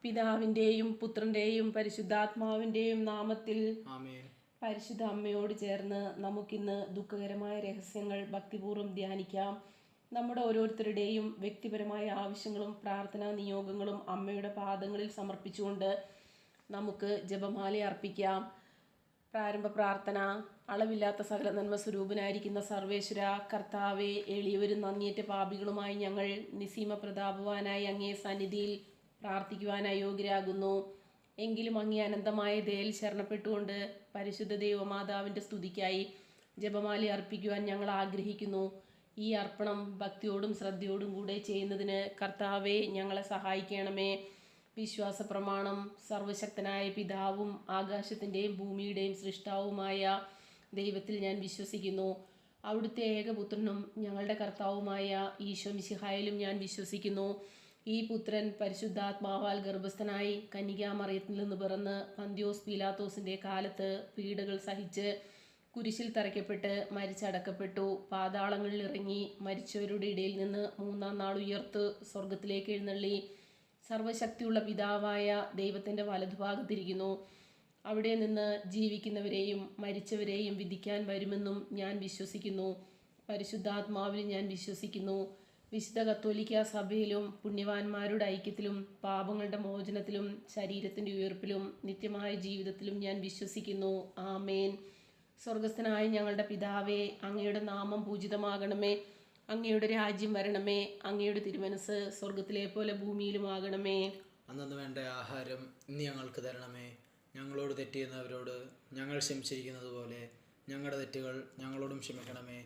പിതാവിൻ്റെയും പുത്രൻ്റെയും പരിശുദ്ധാത്മാവിൻ്റെയും നാമത്തിൽ ആമേൻ. പരിശുദ്ധ അമ്മയോട് ചേർന്ന് നമുക്കിന്ന് ദുഃഖകരമായ രഹസ്യങ്ങൾ ഭക്തിപൂർവ്വം ധ്യാനിക്കാം. നമ്മുടെ ഓരോരുത്തരുടെയും വ്യക്തിപരമായ ആവശ്യങ്ങളും പ്രാർത്ഥനാ നിയോഗങ്ങളും അമ്മയുടെ പാദങ്ങളിൽ സമർപ്പിച്ചുകൊണ്ട് നമുക്ക് ജപമാല അർപ്പിക്കാം. പ്രാരംഭ പ്രാർത്ഥന. അളവില്ലാത്ത സകല നന്മ സ്വരൂപനായിരിക്കുന്ന സർവേശ്വര കർത്താവെ, എളിയവരും നന്ദിയേറ്റ പാപികളുമായി ഞങ്ങൾ നിസീമ പ്രതാപവാനായി അങ്ങേ സന്നിധിയിൽ പ്രാർത്ഥിക്കുവാനായി യോഗ്യരാകുന്നു. എങ്കിലും അങ്ങേ അനന്തമായ ദയയിൽ ശരണപ്പെട്ടുകൊണ്ട് പരിശുദ്ധ ദൈവമാതാവിൻ്റെ സ്തുതിക്കായി ജപമാല അർപ്പിക്കുവാൻ ഞങ്ങൾ ആഗ്രഹിക്കുന്നു. ഈ അർപ്പണം ഭക്തിയോടും ശ്രദ്ധയോടും കൂടെ ചെയ്യുന്നതിന് കർത്താവെ ഞങ്ങളെ സഹായിക്കണമേ. വിശ്വാസ പ്രമാണം. സർവശക്തനായ പിതാവും ആകാശത്തിൻ്റെയും ഭൂമിയുടെയും സൃഷ്ടാവുമായ ദൈവത്തിൽ ഞാൻ വിശ്വസിക്കുന്നു. അവിടുത്തെ ഏകപുത്രനും ഞങ്ങളുടെ കർത്താവുമായ ഈശോ മിശിഹായിലും ഞാൻ വിശ്വസിക്കുന്നു. ഈ പുത്രൻ പരിശുദ്ധാത്മാവാൽ ഗർഭസ്ഥനായി കന്യകാമറിയത്തിൽ നിന്ന് പിറന്ന് പന്തിയോസ് പീലാത്തോസിൻ്റെ കാലത്ത് പീഡകൾ സഹിച്ച് കുരിശിൽ തറയ്ക്കപ്പെട്ട് മരിച്ചടക്കപ്പെട്ടു. പാതാളങ്ങളിൽ ഇറങ്ങി മരിച്ചവരുടെ ഇടയിൽ നിന്ന് മൂന്നാം നാൾ ഉയർത്ത് സ്വർഗത്തിലേക്ക് എഴുന്നള്ളി സർവശക്തിയുള്ള പിതാവായ ദൈവത്തിൻ്റെ വലതുഭാഗത്തിരിക്കുന്നു. അവിടെ നിന്ന് ജീവിക്കുന്നവരെയും മരിച്ചവരെയും വിധിക്കാൻ വരുമെന്നും ഞാൻ വിശ്വസിക്കുന്നു. പരിശുദ്ധാത്മാവിലും ഞാൻ വിശ്വസിക്കുന്നു. വിശുദ്ധ കത്തോലിക്ക സഭയിലും പുണ്യവാന്മാരുടെ ഐക്യത്തിലും പാപങ്ങളുടെ മോചനത്തിലും ശരീരത്തിൻ്റെ ഉയർപ്പിലും നിത്യമായ ജീവിതത്തിലും ഞാൻ വിശ്വസിക്കുന്നു. ആമേൻ. സ്വർഗസ്ഥനായ ഞങ്ങളുടെ പിതാവേ, അങ്ങയുടെ നാമം പൂജിതമാകണമേ. അങ്ങയുടെ രാജ്യം വരണമേ. അങ്ങയുടെ തിരുമനസ് സ്വർഗത്തിലെ പോലെ ഭൂമിയിലുമാകണമേ. അന്നു വേണ്ട ആഹാരം ഇന്ന് ഞങ്ങൾക്ക് തരണമേ. ഞങ്ങളോട് തെറ്റ് ചെയ്യുന്നവരോട് ഞങ്ങൾ ക്ഷമിച്ചിരിക്കുന്നത് പോലെ ഞങ്ങളുടെ തെറ്റുകൾ ഞങ്ങളോടും ക്ഷമിക്കണമേ.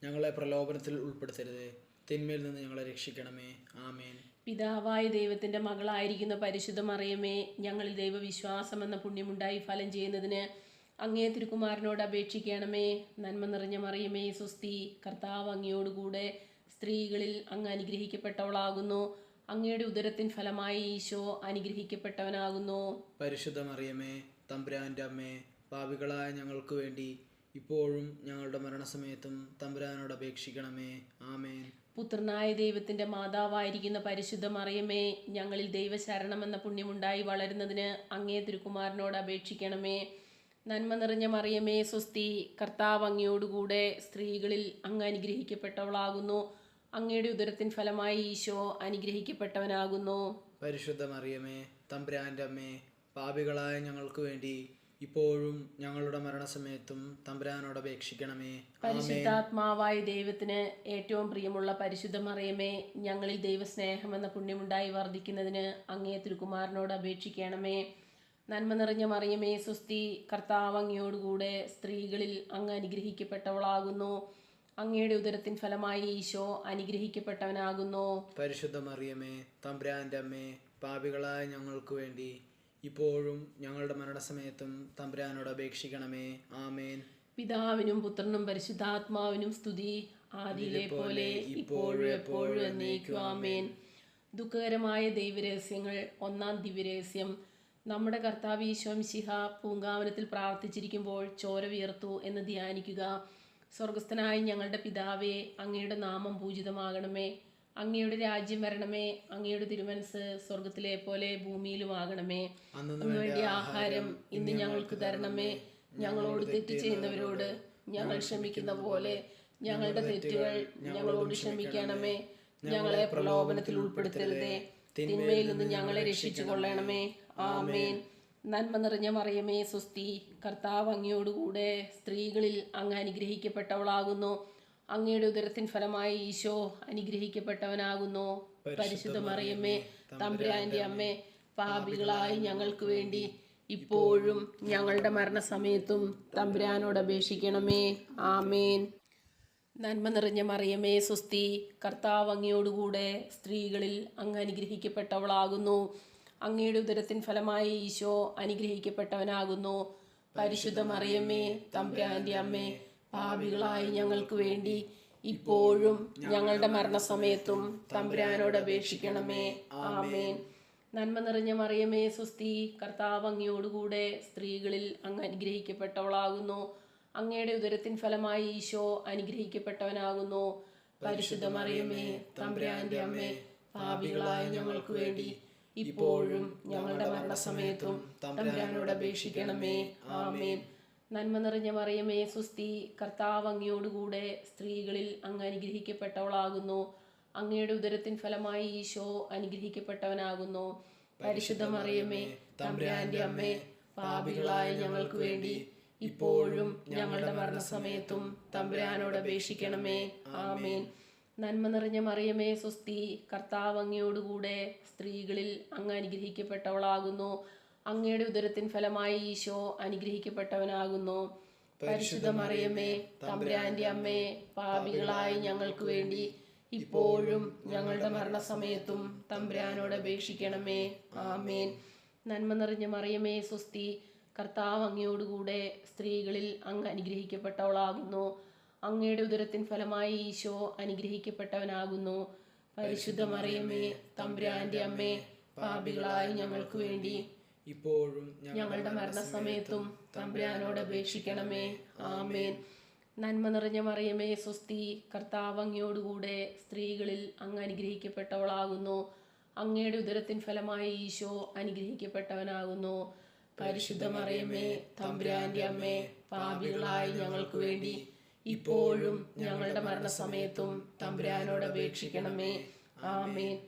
ഞങ്ങളെ പ്രലോഭനത്തിൽ ഉൾപ്പെടുത്തരുത്, തിന്മയിൽ നിന്ന് ഞങ്ങളെ രക്ഷിക്കണമേ. ആമേൻ. പിതാവായ ദൈവത്തിൻ്റെ മകളായിരിക്കുന്ന പരിശുദ്ധ മറിയമേ, ഞങ്ങളിൽ ദൈവവിശ്വാസം എന്ന പുണ്യമുണ്ടായി ഫലം ചെയ്യുന്നതിന് അങ്ങേ തിരുക്കുമാരനോട് അപേക്ഷിക്കണമേ. നന്മ നിറഞ്ഞ മറിയമേ സ്വസ്തി, കർത്താവ് അങ്ങയോടുകൂടെ സ്ത്രീകളിൽ അങ്ങ് അനുഗ്രഹിക്കപ്പെട്ടവളാകുന്നു. അങ്ങയുടെ ഉദരത്തിൻ ഫലമായി ഈശോ അനുഗ്രഹിക്കപ്പെട്ടവനാകുന്നു. പരിശുദ്ധ മറിയമേ, തമ്പുരാൻ്റെ അമ്മേ, പാപികളായ ഞങ്ങൾക്ക് വേണ്ടി ഇപ്പോഴും ഞങ്ങളുടെ മരണസമയത്തും തമ്പുരാനോട് അപേക്ഷിക്കണമേ. ആമേൻ. പുത്രനായ ദൈവത്തിൻ്റെ മാതാവായിരിക്കുന്ന പരിശുദ്ധ മറിയമേ, ഞങ്ങളിൽ ദൈവശരണം എന്ന പുണ്യമുണ്ടായി വളരുന്നതിന് അങ്ങേ തിരുക്കുമാരനോട് അപേക്ഷിക്കണമേ. നന്മ നിറഞ്ഞ മറിയമേ സ്വസ്തി, കർത്താവ് അങ്ങയോടുകൂടെ സ്ത്രീകളിൽ അങ്ങ് അനുഗ്രഹിക്കപ്പെട്ടവളാകുന്നു. അങ്ങയുടെ ഉദരത്തിൻ ഫലമായി ഈശോ അനുഗ്രഹിക്കപ്പെട്ടവനാകുന്നു. പരിശുദ്ധ മറിയമേ, തമ്പുരാൻ്റെ അമ്മേ, പാപികളായ ഞങ്ങൾക്ക് വേണ്ടി ഇപ്പോഴും ഞങ്ങളുടെ മരണസമയത്തും തമ്പുരാനോട് അപേക്ഷിക്കണമേ. പരിശുദ്ധാത്മാവായ ദൈവത്തിന് ഏറ്റവും പ്രിയമുള്ള പരിശുദ്ധ മറിയമേ, ഞങ്ങളിൽ ദൈവസ്നേഹം എന്ന പുണ്യമുണ്ടായി വർദ്ധിക്കുന്നതിന് അങ്ങേ തിരുക്കുമാരനോട് അപേക്ഷിക്കണമേ. നന്മ നിറഞ്ഞ മറിയമേ സ്വസ്തി, കർത്താവ് അങ്ങയോടുകൂടെ സ്ത്രീകളിൽ അങ്ങ് അനുഗ്രഹിക്കപ്പെട്ടവളാകുന്നു. അങ്ങയുടെ ഉദരത്തിൻ ഫലമായി ഈശോ അനുഗ്രഹിക്കപ്പെട്ടവനാകുന്നു. പരിശുദ്ധ മറിയമേ, തമ്പുരാൻ്റെ അമ്മേ, പാപികളായ ഞങ്ങൾക്ക് വേണ്ടി ഇപ്പോഴും ഞങ്ങളുടെ മരണസമയത്തും തമ്പുരാനോട് അപേക്ഷിക്കണമേ. ആമേൻ. പിതാവിനും പുത്രനും പരിശുദ്ധാത്മാവിനും സ്തുതി, ആദിയിലെ പോലെ ഇപ്പോഴും എപ്പോഴും എന്നേക്കും. ആമേൻ. ദുഃഖകരമായ ദൈവരഹസ്യങ്ങൾ. ഒന്നാം ദിവ്യരഹസ്യം. നമ്മുടെ കർത്താവ് ഈശോ മിശിഹ പൂങ്കാവനത്തിൽ പ്രാർത്ഥിച്ചിരിക്കുമ്പോൾ ചോര വിയർത്തു എന്ന് ധ്യാനിക്കുക. സ്വർഗസ്ഥനായ ഞങ്ങളുടെ പിതാവേ, അങ്ങയുടെ നാമം പൂജിതമാകണമേ. അങ്ങയുടെ രാജ്യം വരണമേ. അങ്ങയുടെ തിരുമനസ് സ്വർഗത്തിലെ പോലെ ഭൂമിയിലുമാകണമേ. അന്നു വേണ്ടി ആഹാരം ഇന്ന് ഞങ്ങൾക്ക് തരണമേ. ഞങ്ങളോട് തെറ്റ് ചെയ്യുന്നവരോട് ഞങ്ങൾ ക്ഷമിക്കുന്ന പോലെ ഞങ്ങളുടെ തെറ്റുകൾ ഞങ്ങളോട് ക്ഷമിക്കണമേ. ഞങ്ങളെ പ്രലോഭനത്തിൽ ഉൾപ്പെടുത്തരുതേ, തിന്മയിൽ നിന്ന് ഞങ്ങളെ രക്ഷിച്ചു കൊള്ളണമേ. ആമേൻ. നന്മ നിറഞ്ഞ മറിയമേ സ്വസ്തി, കർത്താവ് അങ്ങയോടുകൂടെ സ്ത്രീകളിൽ അങ്ങ് അനുഗ്രഹിക്കപ്പെട്ടവളാകുന്നു. അങ്ങയുടെ ഉദരത്തിൻ ഫലമായി ഈശോ അനുഗ്രഹിക്കപ്പെട്ടവനാകുന്നു. പരിശുദ്ധ മറിയമേ, തമ്പുരാൻ്റെ അമ്മേ, പാപികളായി ഞങ്ങൾക്ക് വേണ്ടി ഇപ്പോഴും ഞങ്ങളുടെ മരണസമയത്തും തമ്പുരാനോട് അപേക്ഷിക്കണമേ. ആമേൻ. നന്മ നിറഞ്ഞ മറിയമേ സ്വസ്തി, കർത്താവ് അങ്ങയോടുകൂടെ സ്ത്രീകളിൽ അങ്ങ് അനുഗ്രഹിക്കപ്പെട്ടവളാകുന്നു. അങ്ങയുടെ ഉദരത്തിൻ ഫലമായി ഈശോ അനുഗ്രഹിക്കപ്പെട്ടവനാകുന്നു. പരിശുദ്ധ മറിയമേ, തമ്പുരാൻ്റെ അമ്മേ, പാപികളായി ഞങ്ങൾക്ക് വേണ്ടി ഇപ്പോഴും ഞങ്ങളുടെ മരണസമയത്തും തമ്പുരാനോട് അപേക്ഷിക്കണമേ. ആമേൻ. നന്മ നിറഞ്ഞ മറിയമേ സ്വസ്തി, കർത്താവ് അങ്ങയോടുകൂടെ സ്ത്രീകളിൽ അങ്ങ് അനുഗ്രഹിക്കപ്പെട്ടവളാകുന്നു. അങ്ങയുടെ ഉദരത്തിൻ ഫലമായി ഈശോ അനുഗ്രഹിക്കപ്പെട്ടവനാകുന്നു. പരിശുദ്ധ മറിയമേ, തമ്പുരാൻ്റെ അമ്മേ, പാപികളായ ഞങ്ങൾക്ക് വേണ്ടി ഇപ്പോഴും ഞങ്ങളുടെ മരണസമയത്തും തമ്പുരാനോട് അപേക്ഷിക്കണമേ. ആമേൻ. നന്മ നിറഞ്ഞ മറിയമേ സുസ്തി, കർത്താവ് അങ്ങയോടുകൂടെ സ്ത്രീകളിൽ അങ്ങ് അനുഗ്രഹിക്കപ്പെട്ടവളാകുന്നു. അങ്ങയുടെ ഉദരത്തിൻ ഫലമായി ഈശോ അനുഗ്രഹിക്കപ്പെട്ടവനാകുന്നു. പരിശുദ്ധ മറിയമേ, തമ്പുരാന്റെ അമ്മേ, പാപികളായ ഞങ്ങൾക്ക് വേണ്ടി ഇപ്പോഴും ഞങ്ങളുടെ മരണസമയത്തും തമ്പുരാനോട് അപേക്ഷിക്കണമേ. ആമേൻ. നന്മ നിറഞ്ഞ മറിയമേ സുസ്തി, കർത്താവ് അങ്ങയോടുകൂടെ സ്ത്രീകളിൽ അങ്ങ് അനുഗ്രഹിക്കപ്പെട്ടവളാകുന്നു. അങ്ങയുടെ ഉദരത്തിൻ ഫലമായി ഈശോ അനുഗ്രഹിക്കപ്പെട്ടവനാകുന്നു. പരിശുദ്ധ മറിയമേ, തമ്പുരാന്റെ അമ്മേ, പാപികളായ ഞങ്ങൾക്ക് വേണ്ടി ഇപ്പോഴും ഞങ്ങളുടെ മരണസമയത്തും തമ്പുരാനോട് അപേക്ഷിക്കണമേ. ആമേൻ. നന്മ നിറഞ്ഞ മറിയമേ സുസ്തി, കർത്താവ് അങ്ങയോടുകൂടെ സ്ത്രീകളിൽ അങ്ങ് അനുഗ്രഹിക്കപ്പെട്ടവളാകുന്നു. അങ്ങയുടെ ഉദരത്തിൻ ഫലമായി ഈശോ അനുഗ്രഹിക്കപ്പെട്ടവനാകുന്നു. പരിശുദ്ധ മറിയമേ, തമ്പുരാന്റെ അമ്മേ, പാപികളായ ഞങ്ങൾക്ക് വേണ്ടി ഇപ്പോഴും ഞങ്ങളുടെ മരണസമയത്തും തമ്പുരാനോട് അപേക്ഷിക്കണമേ. ആമേൻ. നന്മ നിറഞ്ഞ മറിയമേ സുസ്തി, കർത്താവ് അങ്ങയോടുകൂടെ സ്ത്രീകളിൽ അങ്ങ് അനുഗ്രഹിക്കപ്പെട്ടവളാകുന്നു. അങ്ങയുടെ ഉദരത്തിൻ ഫലമായി ഈശോ അനുഗ്രഹിക്കപ്പെട്ടവനാകുന്നു. പരിശുദ്ധ മറിയമേ, തമ്പുരാന്റെ അമ്മേ, പാപികളായ ഞങ്ങൾക്ക് വേണ്ടി ഇപ്പോഴും ഞങ്ങളുടെ മരണസമയത്തും തമ്പുരാനോട് അപേക്ഷിക്കണമേ. ആമേൻ.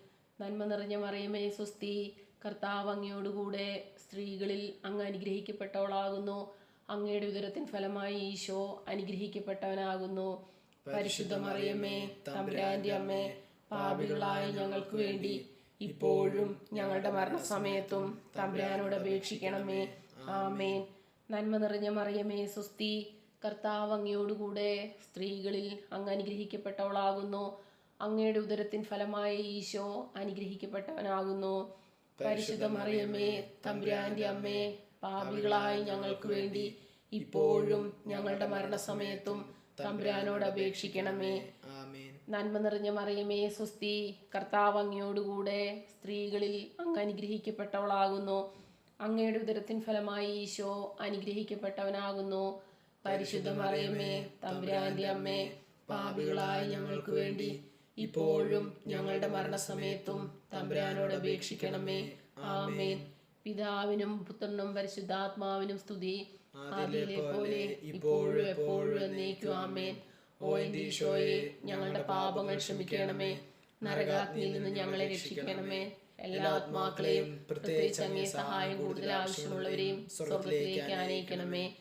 നന്മ നിറഞ്ഞ മറിയമേ സുസ്തി, കർത്താവ് അങ്ങയോടുകൂടെ സ്ത്രീകളിൽ അങ്ങ് അനുഗ്രഹിക്കപ്പെട്ടവളാകുന്നു. അങ്ങയുടെ ഉദരത്തിൻ ഫലമായി ഈശോ അനുഗ്രഹിക്കപ്പെട്ടവനാകുന്നു. പരിശുദ്ധ മറിയമേ, തമ്പുരാന്റെ അമ്മേ, പാപികളായ ഞങ്ങൾക്ക് വേണ്ടി ഇപ്പോഴും ഞങ്ങളുടെ മരണസമയത്തും തമ്പുരാനോട് അപേക്ഷിക്കണമേ. ആമേൻ. നന്മ നിറഞ്ഞ മറിയമേ സുസ്തി, കർത്താവ് അങ്ങയോടുകൂടെ സ്ത്രീകളിൽ അങ്ങ് അനുഗ്രഹിക്കപ്പെട്ടവളാകുന്നു. അങ്ങയുടെ ഉദരത്തിൻ ഫലമായി ഈശോ അനുഗ്രഹിക്കപ്പെട്ടവനാകുന്നു. പരിശുദ്ധ മറിയമേ, തമ്പുരാന്റെ അമ്മേ, പാപികളായ ഞങ്ങൾക്ക് വേണ്ടി ഇപ്പോഴും ഞങ്ങളുടെ മരണസമയത്തും തമ്പുരാനോട് അപേക്ഷിക്കണമേ. ആമേൻ. നന്മ നിറഞ്ഞ മറിയമേ സുസ്തി, കർത്താവ് അങ്ങയോടുകൂടെ സ്ത്രീകളിൽ അങ്ങ് അനുഗ്രഹിക്കപ്പെട്ടവളാകുന്നു. അങ്ങയുടെ ഉദരത്തിൻ ഫലമായി ഈശോ അനുഗ്രഹിക്കപ്പെട്ടവനാകുന്നു. പരിശുദ്ധ മറിയമേ, തമ്പുരാന്റെ അമ്മേ, പാപികളായ ഞങ്ങൾക്ക് വേണ്ടി ഇപ്പോഴും ഞങ്ങളുടെ മരണസമയത്തും തമ്പുരാനോട് അപേക്ഷിക്കണമേ. ആമേൻ. പിതാവിനും പുത്രനും പരിശുദ്ധാത്മാവിനും സ്തുതി, ആദിയിലെ പോലെ ഇപ്പോഴും എപ്പോഴും എന്നേക്കും. ആമേൻ. ഓ എൻ്റെ ഈശോയെ, ഞങ്ങളുടെ പാപങ്ങൾ ക്ഷമിക്കണമേ. നരകാഗ്നിയിൽ നിന്ന് ഞങ്ങളെ രക്ഷിക്കണമേ. എല്ലാ ആത്മാക്കളെയും, പ്രത്യേകിച്ച് അങ്ങേ സഹായം കൂടുതൽ ആവശ്യമുള്ളവരെയും സ്വർഗ്ഗത്തിലേക്ക് ആനയിക്കണമേ.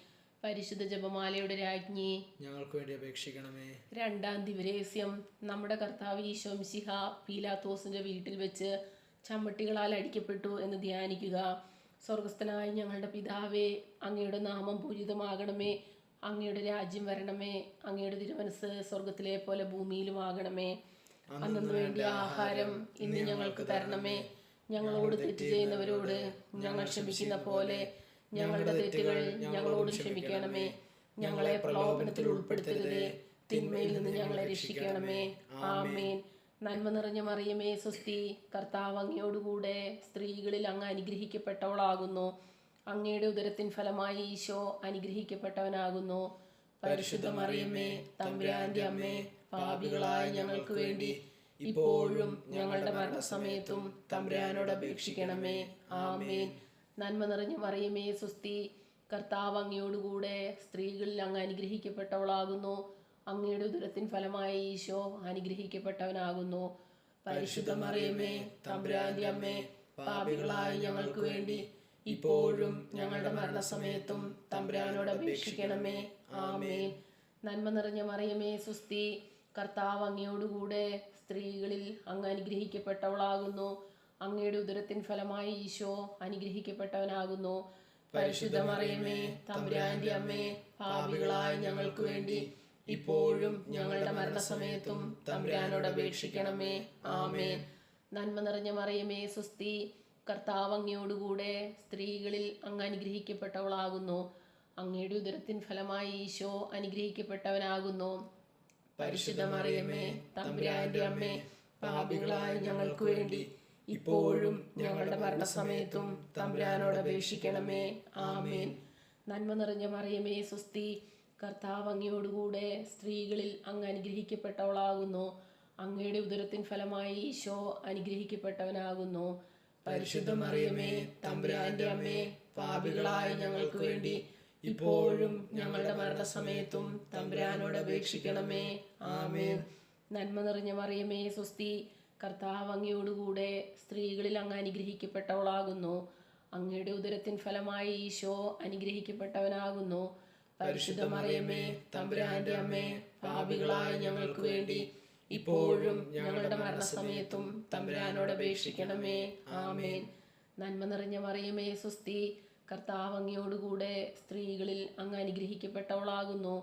പരിശുദ്ധ ജപമാലയുടെ രാജ്ഞി, ഞങ്ങൾക്ക് വേണ്ടി അപേക്ഷിക്കണമേ. രണ്ടാം ദിവരേസ്യം. നമ്മുടെ കർത്താവ് ഈശോ മിശിഹ പീലാത്തോസിന്റെ വീട്ടിൽ വെച്ച് ചമ്മട്ടികളാൽ അടിക്കപ്പെട്ടു എന്ന് ധ്യാനിക്കുക. സ്വർഗസ്ഥനായ ഞങ്ങളുടെ പിതാവേ, അങ്ങയുടെ നാമം പൂജിതമാകണമേ. അങ്ങയുടെ രാജ്യം വരണമേ. അങ്ങയുടെ തിരുമനസ് സ്വർഗത്തിലെ പോലെ ഭൂമിയിലുമാകണമേ. അന്നു വേണ്ട ആഹാരം ഇന്ന് ഞങ്ങൾക്ക് തരണമേ. ഞങ്ങളോട് തെറ്റ് ചെയ്യുന്നവരോട് ഞങ്ങൾ ക്ഷമിക്കുന്ന പോലെ ഞങ്ങളുടെ തെറ്റുകൾ ഞങ്ങളോടും ക്ഷമിക്കണമേ. ഞങ്ങളെ പ്രലോഭനത്തിൽ ഉൾപ്പെടുത്തരുതേ, തിന്മയിൽ നിന്ന് ഞങ്ങളെ രക്ഷിക്കണമേ. ആമേൻ. നന്മ നിറഞ്ഞ മറിയമേ സ്വസ്തി, കർത്താവ് അങ്ങയോടുകൂടെ സ്ത്രീകളിൽ അങ്ങ് അനുഗ്രഹിക്കപ്പെട്ടവളാകുന്നു. അങ്ങയുടെ ഉദരത്തിൻ ഫലമായി ഈശോ അനുഗ്രഹിക്കപ്പെട്ടവനാകുന്നു. പരിശുദ്ധ മറിയമേ, തമ്പുരാന്റെ അമ്മേ, പാപികളായ ഞങ്ങൾക്ക് വേണ്ടി ഇപ്പോഴും ഞങ്ങളുടെ മരണസമയത്തും തമ്പുരാനോട് അപേക്ഷിക്കണമേ. ആമേൻ. നന്മ നിറഞ്ഞ മറിയമേ സ്വസ്തി, കർത്താവ് അങ്ങയോടുകൂടെ സ്ത്രീകളിൽ അങ്ങ് അനുഗ്രഹിക്കപ്പെട്ടവളാകുന്നു. അങ്ങയുടെ ഉദരത്തിൻ ഫലമായി ഈശോ അനുഗ്രഹിക്കപ്പെട്ടവനാകുന്നു. പരിശുദ്ധ മറിയമേ, തമ്പുരാന്റെ അമ്മേ, പാപികളായ ഞങ്ങൾക്ക് വേണ്ടി ഇപ്പോഴും ഞങ്ങളുടെ മരണസമയത്തും തമ്പുരാനോട് അപേക്ഷിക്കണമേ. ആമേൻ. നന്മ നിറഞ്ഞ മറിയമേ സ്വസ്തി, കർത്താവ് അങ്ങയോടുകൂടെ സ്ത്രീകളിൽ അങ്ങ് അനുഗ്രഹിക്കപ്പെട്ടവളാകുന്നു. അങ്ങയുടെ ഉദരത്തിൻ ഫലമായി ഈശോ അനുഗ്രഹിക്കപ്പെട്ടവനാകുന്നു. പരിശുദ്ധ മറിയമേ, തമ്പുരാന്റെ അമ്മേ, പാപികളായ ഞങ്ങൾക്ക് വേണ്ടി ഇപ്പോഴും ഞങ്ങളുടെ മരണസമയത്തും തമ്പുരാനോട് അപേക്ഷിക്കണമേ. ആമേൻ. നന്മ നിറഞ്ഞ മറിയമേ സ്വസ്തി, കർത്താവ് അങ്ങയോടുകൂടെ സ്ത്രീകളിൽ അങ്ങ് അനുഗ്രഹിക്കപ്പെട്ടവളാകുന്നു. അങ്ങയുടെ ഉദരത്തിൻ ഫലമായി ഈശോ അനുഗ്രഹിക്കപ്പെട്ടവനാകുന്നു. പരിശുദ്ധ മറിയമേ, തമ്പുരാന്റെ അമ്മേ, പാപികളായ ഞങ്ങൾക്ക് വേണ്ടി ഇപ്പോഴും ഞങ്ങളുടെ മരണസമയത്തും തമ്പുരാനോട് അപേക്ഷിക്കണമേ. ആമേൻ. നന്മ നിറഞ്ഞ മറിയമേ സ്വസ്തി, കർത്താവ് അങ്ങയോടുകൂടെ സ്ത്രീകളിൽ അങ്ങ് അനുഗ്രഹിക്കപ്പെട്ടവളാകുന്നു. അങ്ങയുടെ ഉദരത്തിൻ ഫലമായി ഈശോ അനുഗ്രഹിക്കപ്പെട്ടവനാകുന്നു. പരിശുദ്ധ മറിയമേ തമ്പുരാന്റെ അമ്മേ, പാപികളായ ഞങ്ങൾക്ക് വേണ്ടി ഇപ്പോഴും ഞങ്ങളുടെ മരണസമയത്തും തമ്പുരാനോട് അപേക്ഷിക്കണമേ. ആമേൻ. നന്മ നിറഞ്ഞ മറിയമേ സ്വസ്തി, കർത്താവ് അങ്ങയോടുകൂടെ സ്ത്രീകളിൽ അങ്ങ് അനുഗ്രഹിക്കപ്പെട്ടവളാകുന്നു. അങ്ങയുടെ ഉദരത്തിൻ ഫലമായി ഈശോ അനുഗ്രഹിക്കപ്പെട്ടവനാകുന്നു. പരിശുദ്ധ മറിയമേ തമ്പുരാന്റെ അമ്മേ, പാപികളായ ഞങ്ങൾക്ക് വേണ്ടി ഇപ്പോഴും ഞങ്ങളുടെ മരണസമയത്തും തമ്പുരാനോട് അപേക്ഷിക്കണമേ. ആമേൻ. നന്മ നിറഞ്ഞ മറിയമേ സ്വസ്തി, കർത്താവ് അങ്ങയോടുകൂടെ സ്ത്രീകളിൽ അങ്ങ് അനുഗ്രഹിക്കപ്പെട്ടവളാകുന്നു.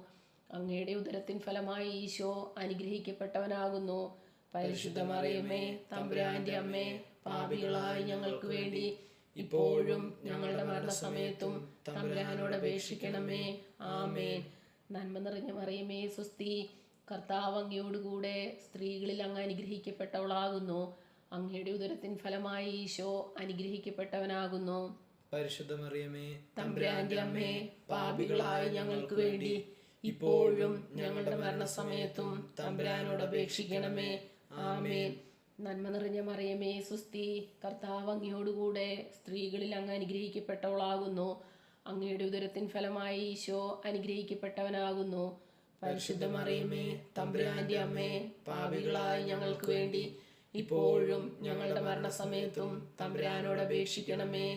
അങ്ങയുടെ ഉദരത്തിൻ ഫലമായി ഈശോ അനുഗ്രഹിക്കപ്പെട്ടവനാകുന്നു. പരിശുദ്ധ മറിയമേ തമ്പുരാന്റെ അമ്മേ, പാപികളായ ഞങ്ങൾക്ക് വേണ്ടി ഇപ്പോഴും ഞങ്ങളുടെ മരണസമയത്തും തമ്പുരാനോട് അപേക്ഷിക്കണമേ. ആമേൻ. നന്മ നിറഞ്ഞ മറിയമേ സ്വസ്തി, കർത്താവ് അങ്ങയോടുകൂടെ സ്ത്രീകളിൽ അങ്ങ് അനുഗ്രഹിക്കപ്പെട്ടവളാകുന്നു. അങ്ങയുടെ ഉദരത്തിൻ ഫലമായി ഈശോ അനുഗ്രഹിക്കപ്പെട്ടവനാകുന്നു. പരിശുദ്ധ മറിയമേ തമ്പുരാന്റെ അമ്മേ, പാപികളായ ഞങ്ങൾക്ക് വേണ്ടി ഇപ്പോഴും ഞങ്ങളുടെ മരണസമയത്തും തമ്പുരാനോട് അപേക്ഷിക്കണമേ. ആമേൻ. നന്മ നിറഞ്ഞ മറിയമേ സ്വസ്തി, കർത്താവ് അങ്ങയോടുകൂടെ സ്ത്രീകളിൽ അങ്ങ് അനുഗ്രഹിക്കപ്പെട്ടവളാകുന്നു. അങ്ങയുടെ ഉദരത്തിൻ ഫലമായി ഈശോ അനുഗ്രഹിക്കപ്പെട്ടവനാകുന്നു. പരിശുദ്ധ മറിയമേ തമ്പുരാന്റെ അമ്മേ, പാപികളായ ഞങ്ങൾക്ക് വേണ്ടി ഇപ്പോഴും ഞങ്ങളുടെ മരണസമയത്തും തമ്പുരാനോട് അപേക്ഷിക്കണമേ.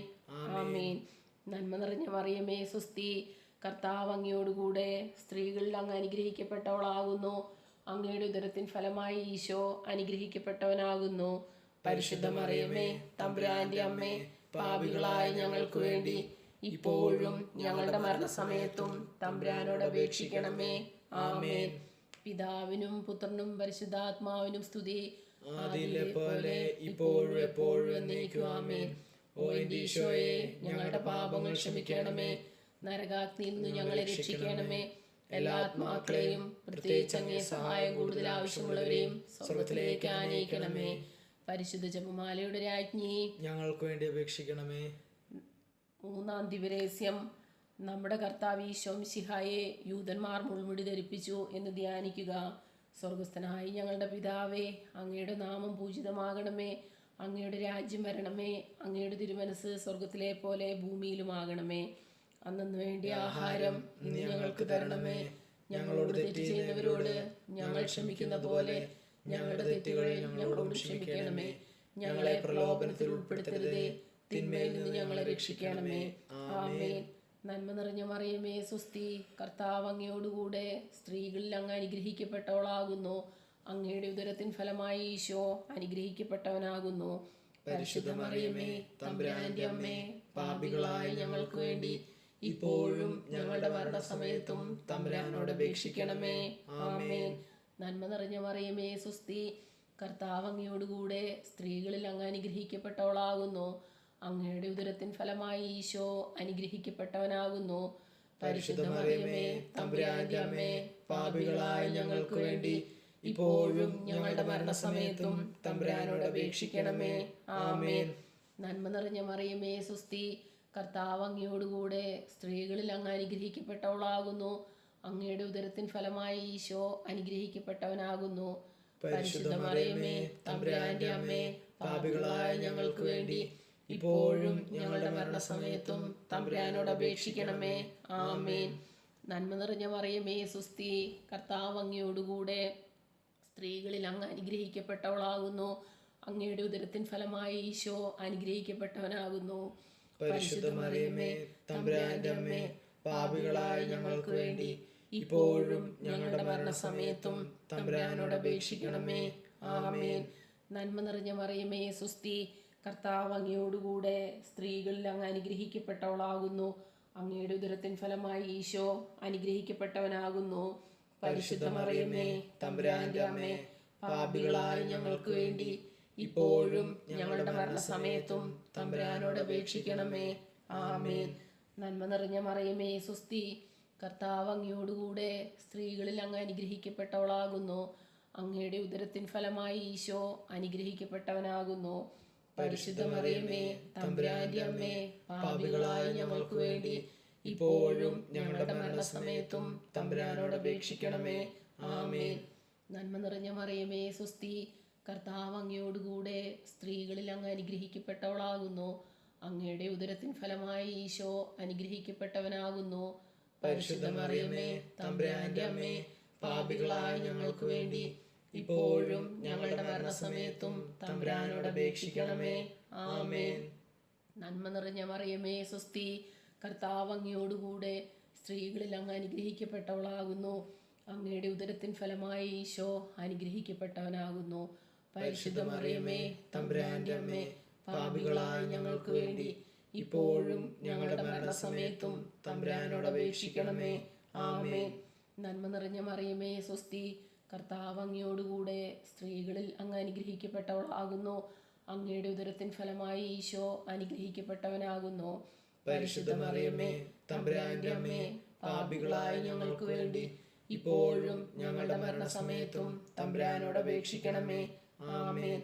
ആമേൻ. നന്മ നിറഞ്ഞ മറിയമേ സ്വസ്തി, കർത്താവ് അങ്ങയോടുകൂടെ സ്ത്രീകളിൽ അങ്ങ് അനുഗ്രഹിക്കപ്പെട്ടവളാകുന്നു. അങ്ങയുടെ ഉദരത്തിൻ ഫലമായി ഈശോ അനുഗ്രഹിക്കപ്പെട്ടവനാകുന്നു. പരിശുദ്ധ മറിയമേ തമ്പുരാന്റെ അമ്മേ, പാപികളായ ഞങ്ങൾക്ക് വേണ്ടി ഇപ്പോഴും ഞങ്ങളുടെ മരണസമയത്തും തമ്പുരാനോട് അപേക്ഷിക്കണമേ. ആമേൻ. പിതാവിനും പുത്രനും പരിശുദ്ധാത്മാവിനും സ്തുതി, ആദിയിലെ പോലെ ഇപ്പോഴും എപ്പോഴും എന്നേക്കും. ആമേൻ. ഓ എൻ്റെ ഈശോയെ, ഞങ്ങളുടെ പാപങ്ങൾ ക്ഷമിക്കണമേ. നരകാഗ്നിയിൽ നിന്ന് ഞങ്ങളെ രക്ഷിക്കണമേ. എല്ലാ ആത്മാക്കളെയും, പ്രത്യേകിച്ച് അങ്ങേ സഹായം കൂടുതൽ ആവശ്യമുള്ളവരെയും സ്വർഗത്തിലേക്ക് ആനയിക്കണമേ. പരിശുദ്ധ ജപമാലയുടെ രാജ്ഞി, ഞങ്ങൾക്ക് വേണ്ടി അപേക്ഷിക്കണമേ. മൂന്നാം ദിവരഹസ്യം. നമ്മുടെ കർത്താവ് ഈശോ മിശിഹായെ യൂതന്മാർ മുൾമുടി ധരിപ്പിച്ചു എന്ന് ധ്യാനിക്കുക. സ്വർഗസ്ഥനായ ഞങ്ങളുടെ പിതാവേ, അങ്ങയുടെ നാമം പൂജിതമാകണമേ. അങ്ങയുടെ രാജ്യം വരണമേ. അങ്ങയുടെ തിരുമനസ് സ്വർഗത്തിലെ പോലെ ഭൂമിയിലുമാകണമേ. അന്നു വേണ്ടിയ ആഹാരം ഇന്ന് ഞങ്ങൾക്ക് തരണമേ. ഞങ്ങളോട് തെറ്റ് ചെയ്യുന്നവരോട് ഞങ്ങൾ ക്ഷമിക്കുന്ന പോലെ ഞങ്ങളുടെ തെറ്റുകൾ ഞങ്ങളോട് ക്ഷമിക്കണമേ. ഞങ്ങളെ പ്രലോഭനത്തിൽ ഉൾപ്പെടുത്തരുതേ, തിന്മയിൽ നിന്ന് ഞങ്ങളെ രക്ഷിക്കണമേ. ആമേൻ. നന്മ നിറഞ്ഞ മറിയമേ സ്വസ്തി, കർത്താവ് അങ്ങയോടുകൂടെ സ്ത്രീകളിൽ അങ്ങ് അനുഗ്രഹിക്കപ്പെട്ടവളാകുന്നു. അങ്ങയുടെ ഉദരത്തിൻ ഫലമായി ഈശോ അനുഗ്രഹിക്കപ്പെട്ടവനാകുന്നു. പരിശുദ്ധ മറിയമേ തമ്പുരാന്റെ അമ്മേ, പാപികളായ ഞങ്ങൾക്ക് വേണ്ടി ഇപ്പോഴും ഞങ്ങളുടെ മരണസമയത്തും തമ്പുരാനോട് അപേക്ഷിക്കണമേ. ആമേൻ. നന്മ നിറഞ്ഞ മറിയമേ സ്വസ്തി, കർത്താവ് അങ്ങയോടുകൂടെ സ്ത്രീകളിൽ അങ്ങ് അനുഗ്രഹിക്കപ്പെട്ടവളാകുന്നു. അങ്ങയുടെ ഉദരത്തിൻ ഫലമായി ഈശോ അനുഗ്രഹിക്കപ്പെട്ടവനാകുന്നു. പരിശുദ്ധ മറിയമേ തമ്പുരാന്റെ അമ്മേ, പാപികളായ ഞങ്ങൾക്ക് വേണ്ടി ഇപ്പോഴും ഞങ്ങളുടെ മരണസമയത്തും തമ്പുരാനോട് അപേക്ഷിക്കണമേ. ആമേൻ. നന്മ നിറഞ്ഞ മറിയമേ സ്വസ്തി, കർത്താവ് അങ്ങയോടുകൂടെ സ്ത്രീകളിൽ അങ്ങ് അനുഗ്രഹിക്കപ്പെട്ടവളാകുന്നു. അങ്ങയുടെ ഉദരത്തിൻ ഫലമായി ഈശോ അനുഗ്രഹിക്കപ്പെട്ടവനാകുന്നു. പരിശുദ്ധ മറിയമേ തമ്പുരാന്റെ അമ്മേ, പാപികളായ ഞങ്ങൾക്ക് വേണ്ടി ഇപ്പോഴും ഞങ്ങളുടെ മരണസമയത്തും തമ്പുരാനോട് അപേക്ഷിക്കണമേ. ആമേൻ. നന്മ നിറഞ്ഞ മറിയമേ സ്വസ്തി, കർത്താവ് അങ്ങയോടുകൂടെ സ്ത്രീകളിൽ അങ്ങ് അനുഗ്രഹിക്കപ്പെട്ടവളാകുന്നു. അങ്ങയുടെ ഉദരത്തിൻ ഫലമായി ഈശോ അനുഗ്രഹിക്കപ്പെട്ടവനാകുന്നു. പരിശുദ്ധ മറിയമേ തമ്പുരാന്റെ അമ്മേ, പാപികളായ ഞങ്ങൾക്ക് വേണ്ടി ഇപ്പോഴും ഞങ്ങളുടെ മരണസമയത്തും തമ്പുരാനോട് അപേക്ഷിക്കണമേ. ആമേൻ. നന്മ നിറഞ്ഞ മറിയമേ സ്വസ്തി, കർത്താവ് അങ്ങയോടുകൂടെ സ്ത്രീകളിൽ അങ്ങ് അനുഗ്രഹിക്കപ്പെട്ടവളാകുന്നു. അങ്ങയുടെ ഉദരത്തിൻ ഫലമായി ഈശോ അനുഗ്രഹിക്കപ്പെട്ടവനാകുന്നു. പരിശുദ്ധ മറിയമേ തമ്പുരാന്റെ അമ്മേ, പാപികളായ ഞങ്ങൾക്ക് വേണ്ടി ഇപ്പോഴും ഞങ്ങളുടെ മരണസമയത്തും തമ്പുരാനോട് അപേക്ഷിക്കണമേ. ആമേൻ. നന്മ നിറഞ്ഞ മറിയമേ സ്വസ്തി, കർത്താവ് അങ്ങയോടുകൂടെ സ്ത്രീകളിൽ അങ്ങ് അനുഗ്രഹിക്കപ്പെട്ടവളാകുന്നു. അങ്ങയുടെ ഉദരത്തിൻ ഫലമായി ഈശോ അനുഗ്രഹിക്കപ്പെട്ടവനാകുന്നു. പരിശുദ്ധ മറിയമേ തമ്പുരാന്റെ അമ്മേ, പാപികളായ ഞങ്ങൾക്ക് വേണ്ടി ഇപ്പോഴും ഞങ്ങളുടെ മരണസമയത്തും തമ്പുരാനോട് അപേക്ഷിക്കണമേ. ആമേൻ. നന്മ നിറഞ്ഞ മറിയമേ സ്വസ്തി, കർത്താവ് അങ്ങയോടുകൂടെ സ്ത്രീകളിൽ അങ്ങ് അനുഗ്രഹിക്കപ്പെട്ടവളാകുന്നു. അങ്ങയുടെ ഉദരത്തിൻ ഫലമായി ഈശോ അനുഗ്രഹിക്കപ്പെട്ടവനാകുന്നു. പരിശുദ്ധ മറിയമേ, തമ്പുരാന്റെ അമ്മേ, പാപികളായ ഞങ്ങൾക്ക് വേണ്ടി ഇപ്പോഴും ഞങ്ങളുടെ മരണസമയത്തും തമ്പുരാനോട് അപേക്ഷിക്കണമേ. ആമേൻ. നന്മ നിറഞ്ഞ മറിയമേ, സ്വസ്തി. കർത്താവ് അങ്ങയോടുകൂടെ സ്ത്രീകളിൽ അങ്ങ് അനുഗ്രഹിക്കപ്പെട്ടവളാകുന്നു. അങ്ങയുടെ ഉദരത്തിൻ ഫലമായി ഈശോ അനുഗ്രഹിക്കപ്പെട്ടവനാകുന്നു. പരിശുദ്ധ മറിയമേ, തമ്പുരാന്റെ അമ്മേ, പാപികളായ ഞങ്ങൾക്ക് വേണ്ടി ഇപ്പോഴും ഞങ്ങളുടെ മരണസമയത്തും തമ്പുരാനോട് അപേക്ഷിക്കണമേ. ആമേൻ. നന്മ നിറഞ്ഞ മറിയമേ, സ്വസ്തി. കർത്താവ് അങ്ങയോടുകൂടെ സ്ത്രീകളിൽ അങ്ങ് അനുഗ്രഹിക്കപ്പെട്ടവളാകുന്നു. അങ്ങയുടെ ഉദരത്തിൻ ഫലമായി ഈശോ അനുഗ്രഹിക്കപ്പെട്ടവനാകുന്നു. പരിശുദ്ധ മറിയമേ, തമ്പുരാന്റെ അമ്മേ, പാപികളായ ഞങ്ങൾക്ക് വേണ്ടി ഇപ്പോഴും ഞങ്ങളുടെ മരണസമയത്തും തമ്പുരാനോട് അപേക്ഷിക്കണമേ. ആമേൻ.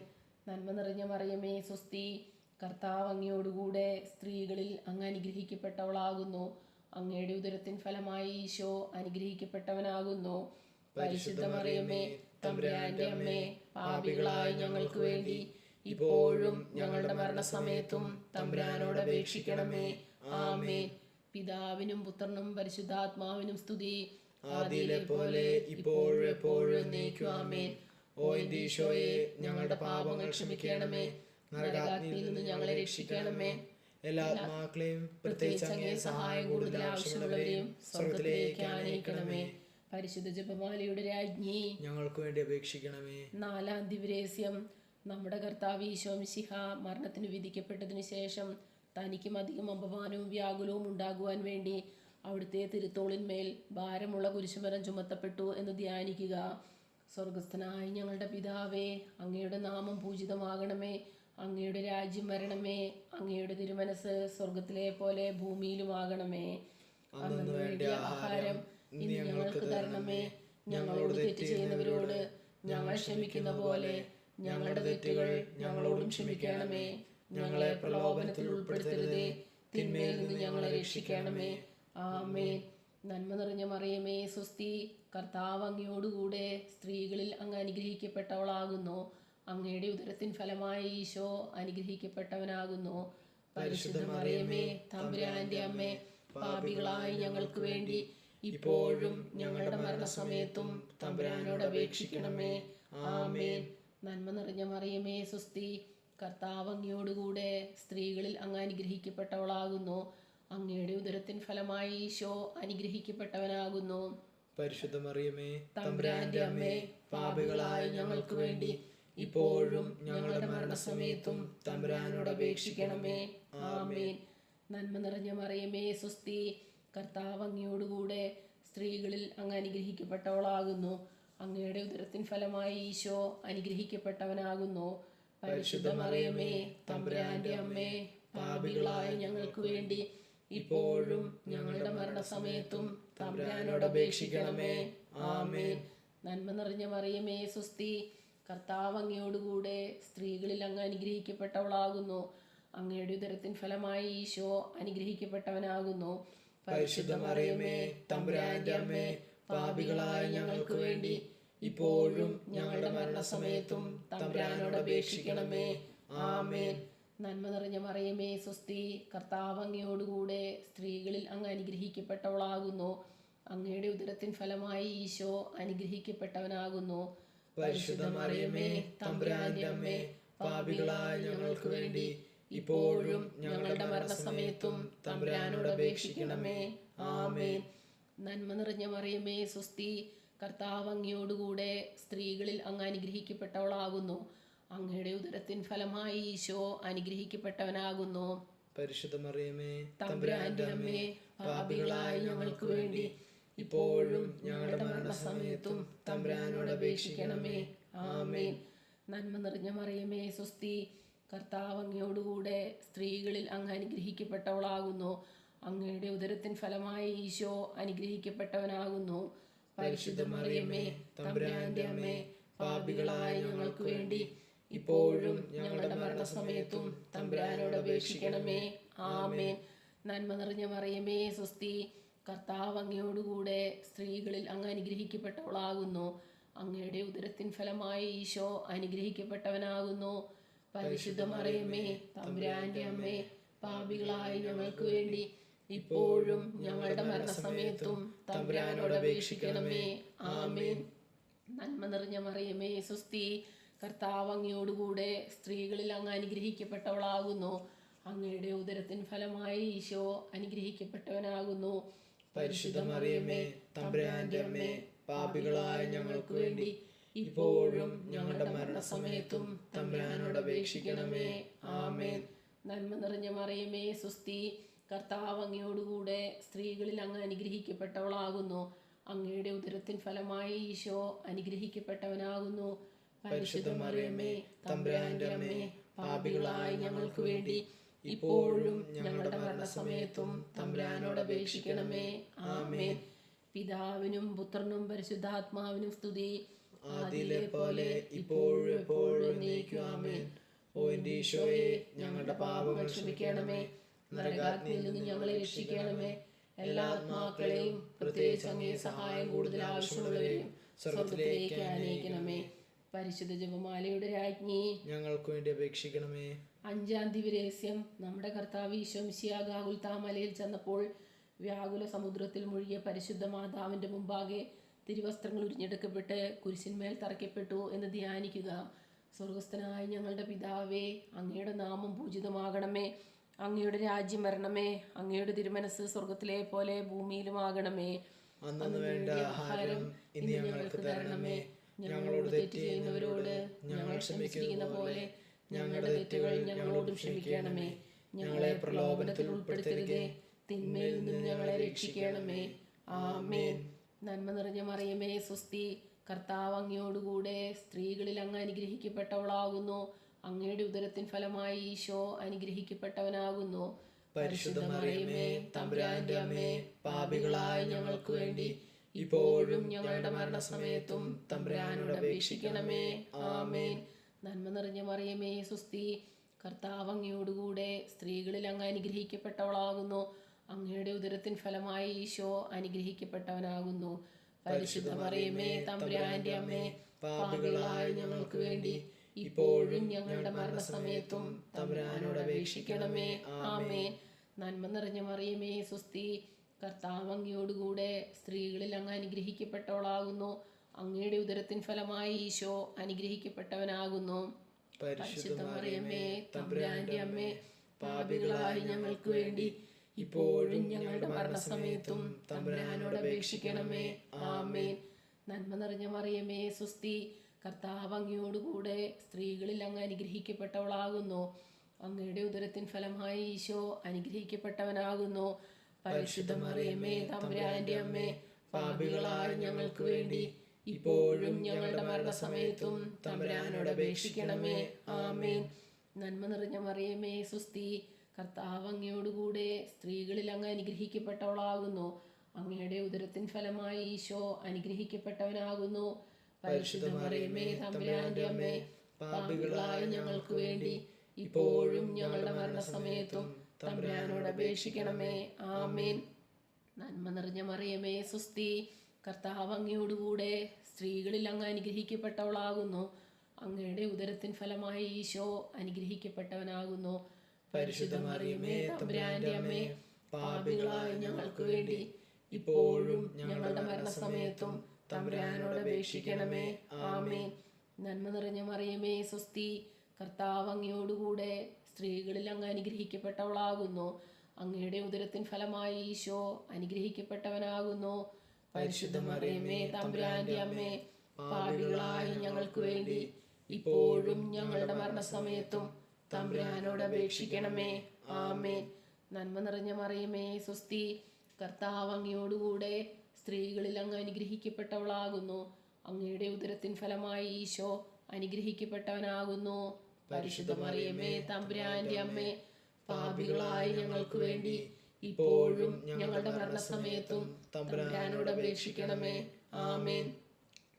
നന്മ നിറഞ്ഞ മറിയമേ, സ്വസ്തി. കർത്താവ് അങ്ങയോടുകൂടെ സ്ത്രീകളിൽ അങ്ങ് അനുഗ്രഹിക്കപ്പെട്ടവളാകുന്നു. അങ്ങയുടെ ഉദരത്തിൻ ഫലമായി ഈശോ അനുഗ്രഹിക്കപ്പെട്ടവനാകുന്നു. പരിശുദ്ധ മറിയമേ, തമ്പുരാന്റെ അമ്മേ, പാപികളായ ഞങ്ങൾക്ക് വേണ്ടി ഇപ്പോഴും ഞങ്ങളുടെ മരണസമയത്തും തമ്പുരാനോട് അപേക്ഷിക്കണമേ. ആമേൻ. പിതാവിനും പുത്രനും പരിശുദ്ധാത്മാവിനും സ്തുതി. ആദിയിലെ പോലെ ഇപ്പോഴും എപ്പോഴും എന്നേക്കും. ആമേൻ. ഓ എൻ്റെ ഈശോയെ, ഞങ്ങളുടെ പാപങ്ങൾ ക്ഷമിക്കണമേ. നരകാഗ്നിയിൽ നിന്ന് ഞങ്ങളെ രക്ഷിക്കണമേ. എല്ലാ ആത്മാക്കളെയും പ്രത്യേകിച്ച് അങ്ങേ സഹായം കൂടുതൽ ആവശ്യമുള്ളവരെയും സ്വർഗത്തിലേക്ക് ആനയിക്കണമേ. പരിശുദ്ധ ജപമാലയുടെ രാജ്ഞി, ഞങ്ങൾക്ക് വേണ്ടി അപേക്ഷിക്കണമേ. നാലാം ദിവ്യരഹസ്യം. നമ്മുടെ കർത്താവ് ഈശോ മിശിഹ മരണത്തിന് വിധിക്കപ്പെട്ടതിനു ശേഷം തനിക്കും അധികം അപമാനവും വ്യാകുലവും ഉണ്ടാകുവാൻ വേണ്ടി അവിടുത്തെ തിരുത്തോളിന്മേൽ ഭാരമുള്ള കുരിശുമരം ചുമത്തപ്പെട്ടു എന്ന് ധ്യാനിക്കുക. സ്വർഗസ്ഥനായ ഞങ്ങളുടെ പിതാവേ, അങ്ങയുടെ നാമം പൂജിതമാകണമേ. അങ്ങയുടെ രാജ്യം വരണമേ. അങ്ങയുടെ തിരുമനസ് സ്വർഗത്തിലെ പോലെ ഭൂമിയിലുമാകണമേ. അന്നു വേണ്ട ആഹാരം ഇന്ന് ഞങ്ങൾക്ക് തരണമേ. ഞങ്ങളോട് തെറ്റ് ചെയ്യുന്നവരോട് ഞങ്ങൾ ക്ഷമിക്കുന്ന പോലെ ഞങ്ങളുടെ തെറ്റുകൾ ഞങ്ങളോടും ക്ഷമിക്കണമേ. ഞങ്ങളെ പ്രലോഭനത്തിൽ ഉൾപ്പെടുത്തരുതേ, തിന്മയിൽ നിന്ന് ഞങ്ങളെ രക്ഷിക്കണമേ. ആമേൻ. നന്മ നിറഞ്ഞ മറിയമേ, സ്വസ്തി. കർത്താവ് അങ്ങയോടുകൂടെ സ്ത്രീകളിൽ അങ്ങ് അനുഗ്രഹിക്കപ്പെട്ടവളാകുന്നു. അങ്ങയുടെ ഉദരത്തിൻ ഫലമായി ഈശോ അനുഗ്രഹിക്കപ്പെട്ടവനാകുന്നു. പരിശുദ്ധ മറിയമേ, തമ്പുരാന്റെ അമ്മേ, പാപികളായ ഞങ്ങൾക്ക് വേണ്ടി ഇപ്പോഴും ഞങ്ങളുടെ മരണസമയത്തും തമ്പുരാനോട് അപേക്ഷിക്കണമേ. ആമേൻ. നന്മ നിറഞ്ഞ മറിയമേ, സ്വസ്തി. കർത്താവ് അങ്ങയോടുകൂടെ സ്ത്രീകളിൽ അങ്ങ് അനുഗ്രഹിക്കപ്പെട്ടവളാകുന്നു. അങ്ങയുടെ ഉദരത്തിൻ ഫലമായി ഈശോ അനുഗ്രഹിക്കപ്പെട്ടവനാകുന്നു. പരിശുദ്ധ മറിയമേ, തമ്പുരാന്റെ അമ്മേ, പാപികളായ ഞങ്ങൾക്ക് വേണ്ടി ഇപ്പോഴും ഞങ്ങളുടെ മരണസമയത്തും തമ്പുരാനോട് അപേക്ഷിക്കണമേ. ആമേൻ. നന്മ നിറഞ്ഞ മറിയമേ, സ്വസ്തി. കർത്താവ് അങ്ങയോടുകൂടെ സ്ത്രീകളിൽ അങ്ങ് അനുഗ്രഹിക്കപ്പെട്ടവളാകുന്നു. അങ്ങയുടെ ഉദരത്തിൻ ഫലമായി ഈശോ അനുഗ്രഹിക്കപ്പെട്ടവനാകുന്നു. പരിശുദ്ധ മറിയമേ, തമ്പുരാന്റെ അമ്മേ, പാപികളായ ഞങ്ങൾക്ക് വേണ്ടി ഇപ്പോഴും ഞങ്ങളുടെ മരണസമയത്തും തമ്പുരാനോട് അപേക്ഷിക്കണമേ. ആമേൻ. നന്മ നിറഞ്ഞ മറിയമേ, സ്വസ്തി. കർത്താവ് അങ്ങയോടുകൂടെ സ്ത്രീകളിൽ അങ്ങ് അനുഗ്രഹിക്കപ്പെട്ടവളാകുന്നു. അങ്ങയുടെ ഉദരത്തിൻ ഫലമായി ഈശോ അനുഗ്രഹിക്കപ്പെട്ടവനാകുന്നു. പരിശുദ്ധ മറിയമേ, തമ്പുരാന്റെ അമ്മേ, പാപികളായ ഞങ്ങൾക്ക് വേണ്ടി ഇപ്പോഴും ഞങ്ങളുടെ മരണസമയത്തും തമ്പുരാനോട് അപേക്ഷിക്കണമേ. ആമേൻ. നന്മ നിറഞ്ഞ മറിയമേ, സ്വസ്തി. കർത്താവ് അങ്ങയോടുകൂടെ സ്ത്രീകളിൽ അങ്ങ് അനുഗ്രഹിക്കപ്പെട്ടവളാകുന്നു. അങ്ങയുടെ ഉദരത്തിൻ ഫലമായി ഈശോ അനുഗ്രഹിക്കപ്പെട്ടവനാകുന്നു. പരിശുദ്ധ മറിയമേ, തമ്പുരാന്റെ അമ്മേ, പാപികളായ ഞങ്ങൾക്ക് വേണ്ടി ഇപ്പോഴും ഞങ്ങളുടെ മരണസമയത്തും തമ്പുരാനോട് അപേക്ഷിക്കണമേ. ആമേൻ. നന്മ നിറഞ്ഞ മറിയമേ, സ്വസ്തി. കർത്താവ് അങ്ങയോടുകൂടെ സ്ത്രീകളിൽ അങ്ങ് അനുഗ്രഹിക്കപ്പെട്ടവളാകുന്നു. അങ്ങയുടെ ഉദരത്തിൻ ഫലമായി ഈശോ അനുഗ്രഹിക്കപ്പെട്ടവനാകുന്നു. പരിശുദ്ധ മറിയമേ, തമ്പുരാന്റെ അമ്മേ, പാപികളായ ഞങ്ങൾക്ക് വേണ്ടി ഇപ്പോഴും ഞങ്ങളുടെ മരണസമയത്തും തമ്പുരാനോട് അപേക്ഷിക്കണമേ. ആമേൻ. നന്മ നിറഞ്ഞ മറിയമേ, സ്വസ്തി. കർത്താവ് അങ്ങയോടുകൂടെ സ്ത്രീകളിൽ അങ്ങ് അനുഗ്രഹിക്കപ്പെട്ടവളാകുന്നു. അങ്ങയുടെ ഉദരത്തിൻ ഫലമായി ഈശോ അനുഗ്രഹിക്കപ്പെട്ടവനാകുന്നു. പരിശുദ്ധ മറിയമേ, തമ്പുരാന്റെ അമ്മേ, പാപികളായ ഞങ്ങൾക്ക് വേണ്ടി ഇപ്പോഴും ഞങ്ങളുടെ മരണസമയത്തും തമ്പുരാനോട് അപേക്ഷിക്കണമേ. ആമേൻ. നന്മ നിറഞ്ഞ മറിയമേ, സ്വസ്തി. കർത്താവ് അങ്ങയോടുകൂടെ സ്ത്രീകളിൽ അങ്ങ് അനുഗ്രഹിക്കപ്പെട്ടവളാകുന്നു. അങ്ങയുടെ ഉദരത്തിൻ ഫലമായി ഈശോ അനുഗ്രഹിക്കപ്പെട്ടവനാകുന്നു. പരിശുദ്ധ മറിയമേ തമ്പുരാന്റെ അമ്മേ, പാപികളായ ഞങ്ങൾക്ക് വേണ്ടി ഇപ്പോഴും ഞങ്ങളുടെ മരണസമയത്തും തമ്പുരാനോട് അപേക്ഷിക്കണമേ. ആമേൻ. നന്മ നിറഞ്ഞ മറിയമേ സ്വസ്തി, കർത്താവ് അങ്ങയോടുകൂടെ സ്ത്രീകളിൽ അങ്ങ് അനുഗ്രഹിക്കപ്പെട്ടവളാകുന്നു. അങ്ങയുടെ ഉദരത്തിൻ ഫലമായി ഈശോ അനുഗ്രഹിക്കപ്പെട്ടവനാകുന്നു. പരിശുദ്ധ മറിയമേ തമ്പുരാന്റെ അമ്മേ, പാപികളായ ഞങ്ങൾക്ക് വേണ്ടി ഇപ്പോഴും ഞങ്ങളുടെ മരണസമയത്തും തമ്പുരാനോട് അപേക്ഷിക്കണമേ. ആമേൻ. നന്മ നിറഞ്ഞ മറിയമേ സ്വസ്തി, കർത്താവ് അങ്ങയോടുകൂടെ സ്ത്രീകളിൽ അങ്ങ് അനുഗ്രഹിക്കപ്പെട്ടവളാകുന്നു. അങ്ങയുടെ ഉദരത്തിൻ ഫലമായി ഈശോ അനുഗ്രഹിക്കപ്പെട്ടവനാകുന്നു. പരിശുദ്ധ മറിയമേ തമ്പുരാന്റെ അമ്മേ, പാപികളായ ഞങ്ങൾക്ക് വേണ്ടി ഇപ്പോഴും ഞങ്ങളുടെ മരണസമയത്തും തമ്പുരാനോട് അപേക്ഷിക്കണമേ. ആമേൻ. പിതാവിനും പുത്രനും പരിശുദ്ധാത്മാവിനും സ്തുതി, ആദിയിലെ പോലെ ഇപ്പോഴും എപ്പോഴും എന്നേക്കും. ആമേൻ. ഓ എൻ്റെ ഈശോയെ, ഞങ്ങളുടെ പാപങ്ങൾ ക്ഷമിക്കണമേ. നരകാഗ്നിയിൽ നിന്ന് ഞങ്ങളെ രക്ഷിക്കണമേ. എല്ലാ ആത്മാക്കളെയും പ്രത്യേകിച്ച് അങ്ങേ സഹായം കൂടുതൽ ആവശ്യമുള്ളവരെയും സ്വർഗ്ഗത്തിലേക്ക് ആനയിക്കണമേ. പരിശുദ്ധ ജപമാലയുടെ രാജ്ഞി, ഞങ്ങൾക്ക് വേണ്ടി അപേക്ഷിക്കണമേ. 5-ാം ദിവ്യരഹസ്യം. നമ്മുടെ കർത്താവ് ഈശോ മിശിഹാ ഗാഗുൽത്താ മലയിൽ ചെന്നപ്പോൾ വ്യാകുല സമുദ്രത്തിൽ മുഴുകിയ പരിശുദ്ധ മാതാവിന്റെ മുമ്പാകെ തിരുവസ്ത്രങ്ങൾ ഉരിഞ്ഞെടുക്കപ്പെട്ട് കുരിശിന്മേൽ തറയ്ക്കപ്പെട്ടു എന്ന് ധ്യാനിക്കുക. സ്വർഗസ്ഥനായ ഞങ്ങളുടെ പിതാവേ, അങ്ങയുടെ നാമം പൂജിതമാകണമേ. അങ്ങയുടെ രാജ്യം വരണമേ. അങ്ങയുടെ തിരുമനസ് സ്വർഗത്തിലെ പോലെ ഭൂമിയിലുമാകണമേ. അന്നു വേണ്ട ആഹാരം ഇന്ന് ഞങ്ങൾക്ക് തരണമേ. ഞങ്ങളോട് തെറ്റ് ചെയ്യുന്നവരോട് ഞങ്ങൾ ക്ഷമിക്കുന്ന പോലെ ഞങ്ങളുടെ തെറ്റുകൾ ഞങ്ങളോടും ക്ഷമിക്കണമേ. ഞങ്ങളെ പ്രലോഭനത്തിൽ ഉൾപ്പെടുത്തരുതേ, തിന്മയിൽ നിന്നും ഞങ്ങളെ രക്ഷിക്കണമേ. ആമേൻ. നന്മ നിറഞ്ഞ മറിയമേ സ്വസ്തി, കർത്താവ് അങ്ങയോടുകൂടെ സ്ത്രീകളിൽ അങ്ങ് അനുഗ്രഹിക്കപ്പെട്ടവളാകുന്നു. അങ്ങയുടെ ഉദരത്തിൻ ഫലമായി ഈശോ അനുഗ്രഹിക്കപ്പെട്ടവനാകുന്നു. പരിശുദ്ധ മറിയമേ തമ്പുരാന്റെ അമ്മേ, പാപികളായ ഞങ്ങൾക്ക് വേണ്ടി ഇപ്പോഴും ഞങ്ങളുടെ മരണസമയത്തും തമ്പുരാനോട് അപേക്ഷിക്കണമേ. ആമേൻ. നന്മ നിറഞ്ഞ മറിയമേ സ്വസ്തി, കർത്താവ് അങ്ങയോടുകൂടെ സ്ത്രീകളിൽ അങ്ങ് അനുഗ്രഹിക്കപ്പെട്ടവളാകുന്നു. അങ്ങയുടെ ഉദരത്തിൻ ഫലമായി ഈശോ അനുഗ്രഹിക്കപ്പെട്ടവനാകുന്നു. പരിശുദ്ധ മറിയമേ തമ്പുരാന്റെ അമ്മേ, പാപികളായ ഞങ്ങൾക്ക് വേണ്ടി ഇപ്പോഴും ഞങ്ങളുടെ മരണസമയത്തും തമ്പുരാനോട് അപേക്ഷിക്കണമേ. ആമേൻ. നന്മ നിറഞ്ഞ മറിയമേ സ്വസ്തി, കർത്താവ് അങ്ങയോടുകൂടെ സ്ത്രീകളിൽ അങ്ങ് അനുഗ്രഹിക്കപ്പെട്ടവളാകുന്നു. അങ്ങയുടെ ഉദരത്തിൻ ഫലമായി ഈശോ അനുഗ്രഹിക്കപ്പെട്ടവനാകുന്നു. പരിശുദ്ധ മറിയമേ തമ്പുരാന്റെ അമ്മേ, പാപികളായ ഞങ്ങൾക്ക് വേണ്ടി ഇപ്പോഴും ഞങ്ങളുടെ മരണസമയത്തും തമ്പുരാനോട് അപേക്ഷിക്കണമേ. ആമേൻ. നന്മ നിറഞ്ഞ മറിയമേ സ്വസ്തി, കർത്താവ് അങ്ങയോടുകൂടെ സ്ത്രീകളിൽ അങ്ങ് അനുഗ്രഹിക്കപ്പെട്ടവളാകുന്നു. അങ്ങയുടെ ഉദരത്തിൻ ഫലമായി ഈശോ അനുഗ്രഹിക്കപ്പെട്ടവനാകുന്നു. പരിശുദ്ധ മറിയമേ തമ്പുരാന്റെ അമ്മേ, പാപികളായ ഞങ്ങൾക്ക് വേണ്ടി ഇപ്പോഴും ഞങ്ങളുടെ മരണസമയത്തും തമ്പുരാനോട് അപേക്ഷിക്കണമേ. ആമേൻ. നന്മ നിറഞ്ഞ മറിയമേ സ്വസ്തി, കർത്താവ് അങ്ങയോടുകൂടെ സ്ത്രീകളിൽ അങ്ങ് അനുഗ്രഹിക്കപ്പെട്ടവളാകുന്നു. അങ്ങയുടെ ഉദരത്തിൻ ഫലമായി ഈശോ അനുഗ്രഹിക്കപ്പെട്ടവനാകുന്നു. പരിശുദ്ധ മറിയമേ തമ്പുരാന്റെ അമ്മേ, പാപികളായ ഞങ്ങൾക്ക് വേണ്ടി ഇപ്പോഴും ഞങ്ങളുടെ മരണസമയത്തും തമ്പുരാനോട് അപേക്ഷിക്കണമേ. ആമേൻ. നന്മ നിറഞ്ഞ മറിയമേ സ്വസ്തി, കർത്താവ് അങ്ങയോടുകൂടെ സ്ത്രീകളിൽ അങ്ങ് അനുഗ്രഹിക്കപ്പെട്ടവളാകുന്നു. അങ്ങയുടെ ഉദരത്തിൻ ഫലമായി ഈശോ അനുഗ്രഹിക്കപ്പെട്ടവനാകുന്നു. പരിശുദ്ധ മറിയമേ തമ്പുരാന്റെ അമ്മേ, പാപികളായ ഞങ്ങൾക്ക് വേണ്ടി ഇപ്പോഴും ഞങ്ങളുടെ മരണസമയത്തും തമ്പുരാനോട് അപേക്ഷിക്കണമേ. ആമേൻ. നന്മ നിറഞ്ഞ മറിയമേ സ്വസ്തി, കർത്താവ് അങ്ങയോടുകൂടെ സ്ത്രീകളിൽ അങ്ങ് അനുഗ്രഹിക്കപ്പെട്ടവളാകുന്നു. അങ്ങയുടെ ഉദരത്തിൻ ഫലമായി ഈശോ അനുഗ്രഹിക്കപ്പെട്ടവനാകുന്നു. പരിശുദ്ധ മറിയമേ തമ്പുരാന്റെ അമ്മേ, പാപികളായ ഞങ്ങൾക്ക് വേണ്ടി ഇപ്പോഴും ഞങ്ങളുടെ മരണസമയത്തും തമ്പുരാനോട് അപേക്ഷിക്കണമേ. ആമേൻ. നന്മ നിറഞ്ഞ മറിയമേ സ്വസ്തി, കർത്താവ് അങ്ങയോടുകൂടെ സ്ത്രീകളിൽ അങ്ങ് അനുഗ്രഹിക്കപ്പെട്ടവളാകുന്നു. അങ്ങയുടെ ഉദരത്തിൻ ഫലമായി ഈശോ അനുഗ്രഹിക്കപ്പെട്ടവനാകുന്നു. പരിശുദ്ധ മറിയമേ തമ്പുരാന്റെ അമ്മേ, പാപികളായ ഞങ്ങൾക്ക് വേണ്ടി ഇപ്പോഴും ഞങ്ങളുടെ മരണസമയത്തും തമ്പുരാനോട് അപേക്ഷിക്കണമേ. ആമേൻ.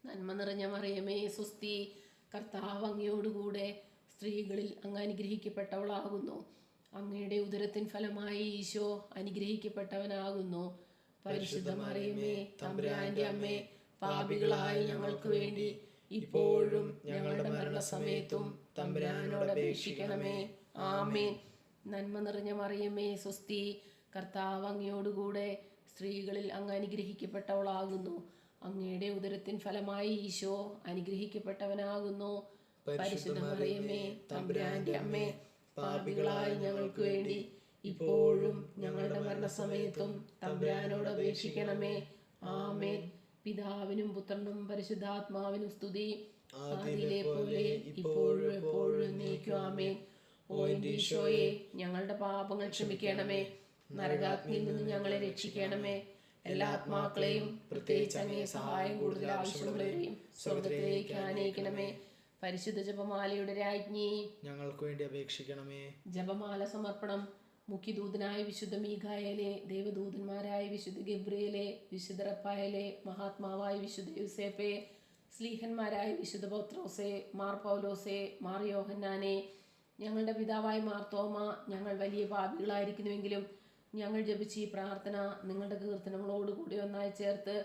നന്മ നിറഞ്ഞ മറിയമേ സ്വസ്തി, കർത്താവ് അങ്ങയോടുകൂടെ സ്ത്രീകളിൽ അങ്ങ് അനുഗ്രഹിക്കപ്പെട്ടവളാകുന്നു. അങ്ങയുടെ ഉദരത്തിൻ ഫലമായി ഈശോ അനുഗ്രഹിക്കപ്പെട്ടവനാകുന്നു. പരിശുദ്ധ മറിയമേ തമ്പുരാന്റെ അമ്മേ, പാപികളായ ഞങ്ങൾക്ക് വേണ്ടി ഇപ്പോഴും ഞങ്ങളുടെ മരണസമയത്തും തമ്പുരാനോട് അപേക്ഷിക്കണമേ. ആമേൻ. നന്മ നിറഞ്ഞ മറിയമേ സ്വസ്തി, കർത്താവ് അങ്ങയോടുകൂടെ സ്ത്രീകളിൽ അങ്ങ് അനുഗ്രഹിക്കപ്പെട്ടവളാകുന്നു. അങ്ങയുടെ ഉദരത്തിൻ ഫലമായി ഈശോ അനുഗ്രഹിക്കപ്പെട്ടവനാകുന്നു. പരിശുദ്ധ മറിയമേ തമ്പുരാന്റെ അമ്മേ, പാപികളായ ഞങ്ങൾക്ക് വേണ്ടി ഇപ്പോഴും ഞങ്ങളുടെ മരണസമയത്തും തമ്പുരാനോട് അപേക്ഷിക്കണമേ. ആമേൻ. പിതാവിനും പുത്രനും പരിശുദ്ധാത്മാവിനും സ്തുതി, ആദിയിലെ പോലെ ഇപ്പോഴും എപ്പോഴും എന്നേക്കും. ആമേൻ. ഓ എൻ്റെ ഈശോയെ, ഞങ്ങളുടെ പാപങ്ങൾ ക്ഷമിക്കണമേ, നരകാഗ്നിയിൽ നിന്ന് ഞങ്ങളെ രക്ഷിക്കണമേ. എല്ലാ ആത്മാക്കളെയും പ്രത്യേകിച്ച് അങ്ങേ സഹായം കൂടുതൽ ആവശ്യമുള്ളവരെയും സ്വർഗ്ഗത്തിലേക്ക് ആനയിക്കണമേ. പരിശുദ്ധ ജപമാലയുടെ രാജ്ഞി, ഞങ്ങൾക്ക് വേണ്ടി അപേക്ഷിക്കണമേ. ജപമാല സമർപ്പണം. മുഖ്യദൂതനായ വിശുദ്ധ മീഖായേലെ, ദേവദൂതന്മാരായ വിശുദ്ധ ഗബ്രിയേലെ, വിശുദ്ധ റഫായേലെ, മഹാത്മാവായ വിശുദ്ധ യൂസേപ്പെ, സ്ലീഹന്മാരായ വിശുദ്ധ പൗത്രോസേ, മാർ പൗലോസേ, മാർ യോഹന്നാനെ, ഞങ്ങളുടെ പിതാവായ മാർത്തോമ, ഞങ്ങൾ വലിയ പാപികളായിരിക്കുന്നുവെങ്കിലും ഞങ്ങൾ ജപിച്ച ഈ പ്രാർത്ഥന നിങ്ങളുടെ കീർത്തനങ്ങളോടുകൂടി ഒന്നായി ചേർത്ത്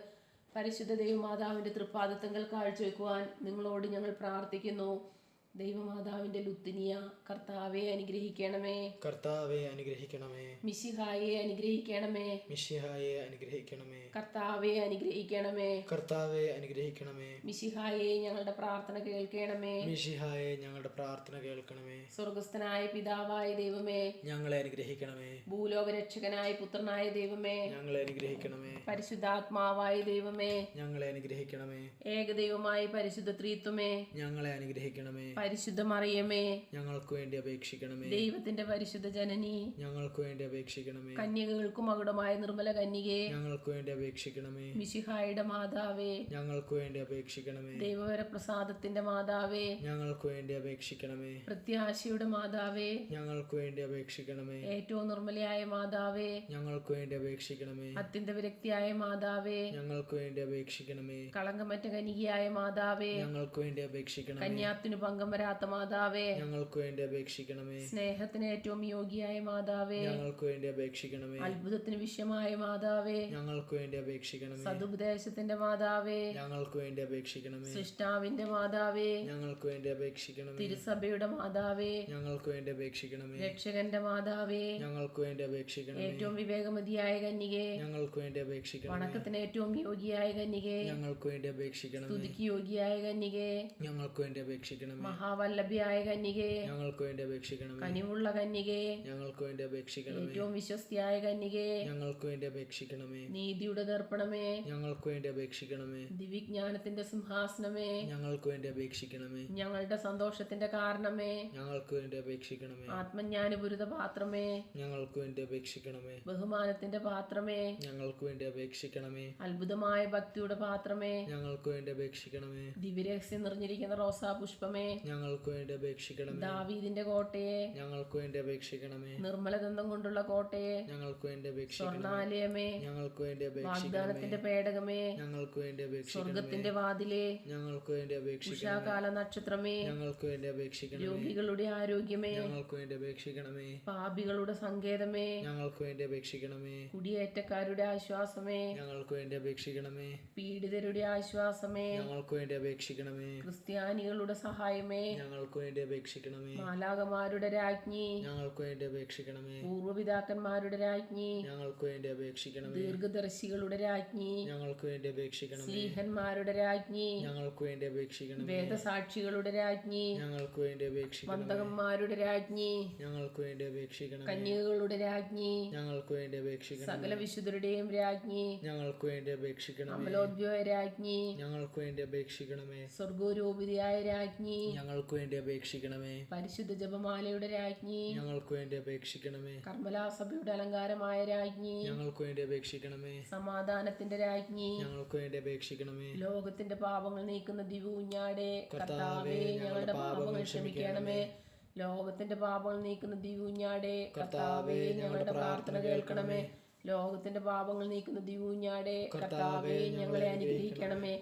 പരിശുദ്ധ ദൈവമാതാവിൻ്റെ തൃപ്പാദത്തങ്ങൾ കാഴ്ചവെക്കുവാൻ നിങ്ങളോട് ഞങ്ങൾ പ്രാർത്ഥിക്കുന്നു. ദൈവമാതാവിൻ്റെ ലുത്തിനിയ, കർത്താവെ അനുഗ്രഹിക്കണമേ. കർത്താവെ അനുഗ്രഹിക്കണമേ. മിശിഹായെ അനുഗ്രഹിക്കണമേ. മിശിഹായെ അനുഗ്രഹിക്കണമേ. കർത്താവെ അനുഗ്രഹിക്കണമേ. കർത്താവെ അനുഗ്രഹിക്കണമേ. മിശിഹായെ ഞങ്ങളുടെ പ്രാർത്ഥന കേൾക്കണമേ. മിശിഹായെ ഞങ്ങളുടെ പ്രാർത്ഥന കേൾക്കണമേ. സ്വർഗസ്ഥനായ പിതാവായ ദൈവമേ, ഞങ്ങളെ അനുഗ്രഹിക്കണമേ. ഭൂലോകരക്ഷകനായ പുത്രനായ ദൈവമേ, ഞങ്ങളെ അനുഗ്രഹിക്കണമേ. പരിശുദ്ധാത്മാവായ ദൈവമേ, ഞങ്ങളെ അനുഗ്രഹിക്കണമേ. ഏകദൈവമായ പരിശുദ്ധ ത്രിത്വമേ, ഞങ്ങളെ അനുഗ്രഹിക്കണമേ. പരിശുദ്ധ മറിയമേ, ഞങ്ങൾക്ക് വേണ്ടി അപേക്ഷിക്കണമേ. ദൈവത്തിന്റെ പരിശുദ്ധ ജനനി, ഞങ്ങൾക്ക് വേണ്ടി അപേക്ഷിക്കണമേ. കന്യകകൾക്കും മകുടമായ നിർമ്മല കന്യകേ, ഞങ്ങൾക്ക് വേണ്ടി അപേക്ഷിക്കണമേ. മിശിഹായുടെ മാതാവേ, ഞങ്ങൾക്ക് വേണ്ടി അപേക്ഷിക്കണമേ. ദൈവവര പ്രസാദത്തിന്റെ മാതാവേ, ഞങ്ങൾക്ക് വേണ്ടി അപേക്ഷിക്കണമേ. പ്രത്യാശയുടെ മാതാവേ, ഞങ്ങൾക്ക് വേണ്ടി അപേക്ഷിക്കണമേ. ഏറ്റവും നിർമ്മലയായ മാതാവേ, ഞങ്ങൾക്ക് വേണ്ടി അപേക്ഷിക്കണമേ. അത്യന്ത വിരക്തിയായ മാതാവേ, ഞങ്ങൾക്ക് വേണ്ടി അപേക്ഷിക്കണമേ. കളങ്കമറ്റ കനികയായ മാതാവേ, ഞങ്ങൾക്ക് വേണ്ടി അപേക്ഷിക്കണമേ. കന്യാത്തിനു പങ്കം വരാത്ത മാതാവേ, ഞങ്ങൾക്ക് വേണ്ടി അപേക്ഷിക്കണമേ. സ്നേഹത്തിന് ഏറ്റവും യോഗ്യയായ മാതാവേ, ഞങ്ങൾക്ക് വേണ്ടി അപേക്ഷിക്കണമേ. അത്ഭുതത്തിന് വിഷയമായ മാതാവേ, ഞങ്ങൾക്ക് വേണ്ടി അപേക്ഷിക്കണമേ. സതുപദേശത്തിന്റെ മാതാവേ, ഞങ്ങൾക്ക് വേണ്ടി അപേക്ഷിക്കണമേ. സൃഷ്ടാവിന്റെ മാതാവേ, ഞങ്ങൾക്ക് വേണ്ടി അപേക്ഷിക്കണമേ. തിരുസഭയുടെ മാതാവേ, ഞങ്ങൾക്ക് വേണ്ടി അപേക്ഷിക്കണമേ. രക്ഷകന്റെ മാതാവേ, ഞങ്ങൾക്ക് വേണ്ടി അപേക്ഷിക്കണമേ. ഏറ്റവും വിവേകമതിയായ കന്യകേ, ഞങ്ങൾക്ക് വേണ്ടി അപേക്ഷിക്കണമേ. വണക്കത്തിന് ഏറ്റവും യോഗ്യയായ കന്യകേ, ഞങ്ങൾക്ക് വേണ്ടി അപേക്ഷിക്കണമേ. സ്തുതിക്ക് യോഗ്യയായ കന്യകേ, ഞങ്ങൾക്ക് വേണ്ടി അപേക്ഷിക്കണമേ. മഹാവല്ലഭയായ കന്യകേ, ഞങ്ങൾക്ക് വേണ്ടി അപേക്ഷിക്കണമേ. കനിവുള്ള കന്യകേ, ഞങ്ങൾക്ക് വേണ്ടി അപേക്ഷിക്കണമേ. ഏറ്റവും വിശ്വസ്തയായ കന്യകേ, ഞങ്ങൾക്ക് വേണ്ടി അപേക്ഷിക്കണമേ. നീതിയുടെ ദർപ്പണമേ, ഞങ്ങൾക്ക് വേണ്ടി അപേക്ഷിക്കണമേ. ദിവ്യജ്ഞാനത്തിന്റെ സിംഹാസനമേ, ഞങ്ങൾക്ക് വേണ്ടി അപേക്ഷിക്കണമേ. ഞങ്ങളുടെ സന്തോഷത്തിന്റെ കാരണമേ, ഞങ്ങൾക്ക് വേണ്ടി അപേക്ഷിക്കണമേ. ആത്മജ്ഞാനപുരിത പാത്രമേ, ഞങ്ങൾക്ക് വേണ്ടി അപേക്ഷിക്കണമേ. ബഹുമാനത്തിന്റെ പാത്രമേ, ഞങ്ങൾക്ക് വേണ്ടി അപേക്ഷിക്കണമേ. അത്ഭുതമായ ഭക്തിയുടെ പാത്രമേ, ഞങ്ങൾക്ക് വേണ്ടി അപേക്ഷിക്കണമേ. ദിവ്യരഹസ്യം നിറഞ്ഞിരിക്കുന്ന റോസാ പുഷ്പമേ, ഞങ്ങൾക്ക് വേണ്ടി അപേക്ഷിക്കണമേ. ദാവീദിന്റെ കോട്ടയെ, ഞങ്ങൾക്ക് വേണ്ടി അപേക്ഷിക്കണമേ. നിർമ്മലദന്തം കൊണ്ടുള്ള കോട്ടയെ, ഞങ്ങൾക്ക് വേണ്ടി അപേക്ഷിക്കണമേ. സ്വർണാലയമേ, ഞങ്ങൾക്ക് വേണ്ടി അപേക്ഷിക്കണമേ. വാഗ്ദാനത്തിന്റെ പേടകമേ, ഞങ്ങൾക്ക് വേണ്ടി അപേക്ഷിക്കണമേ. സ്വർഗത്തിന്റെ വാതിലേ, ഞങ്ങൾക്ക് വേണ്ടി അപേക്ഷിക്കണമേ. ഉഷാകാല നക്ഷത്രമേ, ഞങ്ങൾക്ക് വേണ്ടി അപേക്ഷിക്കണമേ. രോഗികളുടെ ആരോഗ്യമേ, ഞങ്ങൾക്ക് വേണ്ടി അപേക്ഷിക്കണമേ. പാപികളുടെ സങ്കേതമേ, ഞങ്ങൾക്ക് വേണ്ടി അപേക്ഷിക്കണമേ. കുടിയേറ്റക്കാരുടെ ആശ്വാസമേ, ഞങ്ങൾക്ക് വേണ്ടി അപേക്ഷിക്കണമേ. പീഡിതരുടെ ആശ്വാസമേ, ഞങ്ങൾക്ക് വേണ്ടി അപേക്ഷിക്കണമേ. ക്രിസ്ത്യാനികളുടെ സഹായമേ, ഞങ്ങൾക്ക് വേണ്ടി അപേക്ഷിക്കണമേ. മാലാകമാരുടെ രാജ്ഞി, ഞങ്ങൾക്ക് വേണ്ടി അപേക്ഷിക്കണമേ. പൂർവ്വപിതാക്കന്മാരുടെ രാജ്ഞി, ഞങ്ങൾക്ക് വേണ്ടി അപേക്ഷിക്കണമേ. ദീർഘദർശികളുടെ രാജ്ഞി, ഞങ്ങൾക്ക് വേണ്ടി അപേക്ഷിക്കണമേ. സ്ലീഹന്മാരുടെ രാജ്ഞി, ഞങ്ങൾക്ക് വേണ്ടി അപേക്ഷിക്കണമേ. വേദസാക്ഷികളുടെ രാജ്ഞി, ഞങ്ങൾക്ക് വേണ്ടി അപേക്ഷിക്കണമേ. മന്ദകന്മാരുടെ രാജ്ഞി, ഞങ്ങൾക്ക് വേണ്ടി അപേക്ഷിക്കണമേ. കന്യകകളുടെ രാജ്ഞി, ഞങ്ങൾക്ക് വേണ്ടി അപേക്ഷിക്കണമേ. സകല വിശുദ്ധരുടെയും രാജ്ഞി, ഞങ്ങൾക്ക് വേണ്ടി അപേക്ഷിക്കണമേ. അമലോദ്ഭവ രാജ്ഞി, ഞങ്ങൾക്ക് വേണ്ടി അപേക്ഷിക്കണമേ. സ്വർഗോരൂപിതയായ രാജ്ഞി, ഞങ്ങൾക്ക് വേണ്ടി അപേക്ഷിക്കണമേ. പരിശുദ്ധ ജപമാലയുടെ രാജ്ഞി, ഞങ്ങൾക്ക് വേണ്ടി അപേക്ഷിക്കണമേ. കർമ്മലാസഭയുടെ അലങ്കാരമായ രാജ്ഞി, ഞങ്ങൾക്ക് വേണ്ടി അപേക്ഷിക്കണമേ. സമാധാനത്തിന്റെ രാജ്ഞി, ഞങ്ങൾക്ക് വേണ്ടി അപേക്ഷിക്കണമേ. ലോകത്തിന്റെ പാപങ്ങൾ നീക്കുന്ന ദിവ്യഞ്ഞാടെ, കർത്താവേ ഞങ്ങളുടെ പാപങ്ങൾ ക്ഷമിക്കണമേ. ലോകത്തിന്റെ പാപങ്ങൾ നീക്കുന്ന ദിവ്യഞ്ഞാടെ, കർത്താവേ ഞങ്ങളുടെ പ്രാർത്ഥന കേൾക്കണമേ. ലോകത്തിന്റെ പാപങ്ങൾ നീക്കുന്ന ദിവ്യഞ്ഞാടെ, കർത്താവേ ഞങ്ങളെ അനുഗ്രഹിക്കണമേ.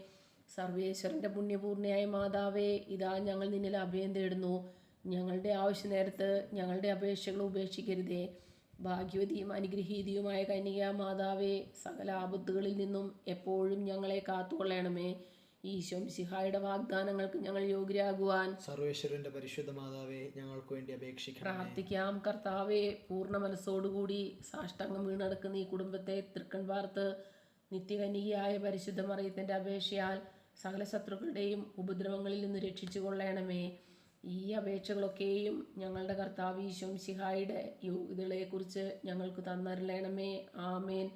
സർവേശ്വരന്റെ പുണ്യപൂർണ്ണയായ മാതാവേ, ഇതാ ഞങ്ങൾ നിന്നിൽ അഭയം തേടുന്നു. ഞങ്ങളുടെ ആവശ്യ നേരത്ത് ഞങ്ങളുടെ അപേക്ഷകൾ ഉപേക്ഷിക്കരുതേ. ഭാഗ്യവതിയും അനുഗ്രഹീതിയുമായ കന്യക മാതാവേ, സകല ആപത്തുകളിൽ നിന്നും എപ്പോഴും ഞങ്ങളെ കാത്തുകൊള്ളണമേ. ഈശോ മിശിഹായുടെ വാഗ്ദാനങ്ങൾക്ക് ഞങ്ങൾ യോഗ്യരാകുവാൻ സർവേശ്വരന്റെ പരിശുദ്ധ മാതാവേ, ഞങ്ങൾക്ക് വേണ്ടി അപേക്ഷിക്കണം. പ്രാർത്ഥിക്കാം. കർത്താവെ, പൂർണ്ണ മനസ്സോടുകൂടി സാഷ്ടാംഗം വീണടക്കുന്ന ഈ കുടുംബത്തെ തൃക്കൺ വാർത്ത് നിത്യകന്യകയായ പരിശുദ്ധ മറിയത്തിൻ്റെ അപേക്ഷയാൽ സകല ശത്രുക്കളുടെയും ഉപദ്രവങ്ങളിൽ നിന്ന് രക്ഷിച്ചു കൊള്ളണമേ. ഈ അപേക്ഷകളൊക്കെയും ഞങ്ങളുടെ കർത്താവ് ഈശോ മിശിഹായുടെ യോഗ്യതകളെക്കുറിച്ച് ഞങ്ങൾക്ക് തന്നരുളണമേ. ആമേൻ.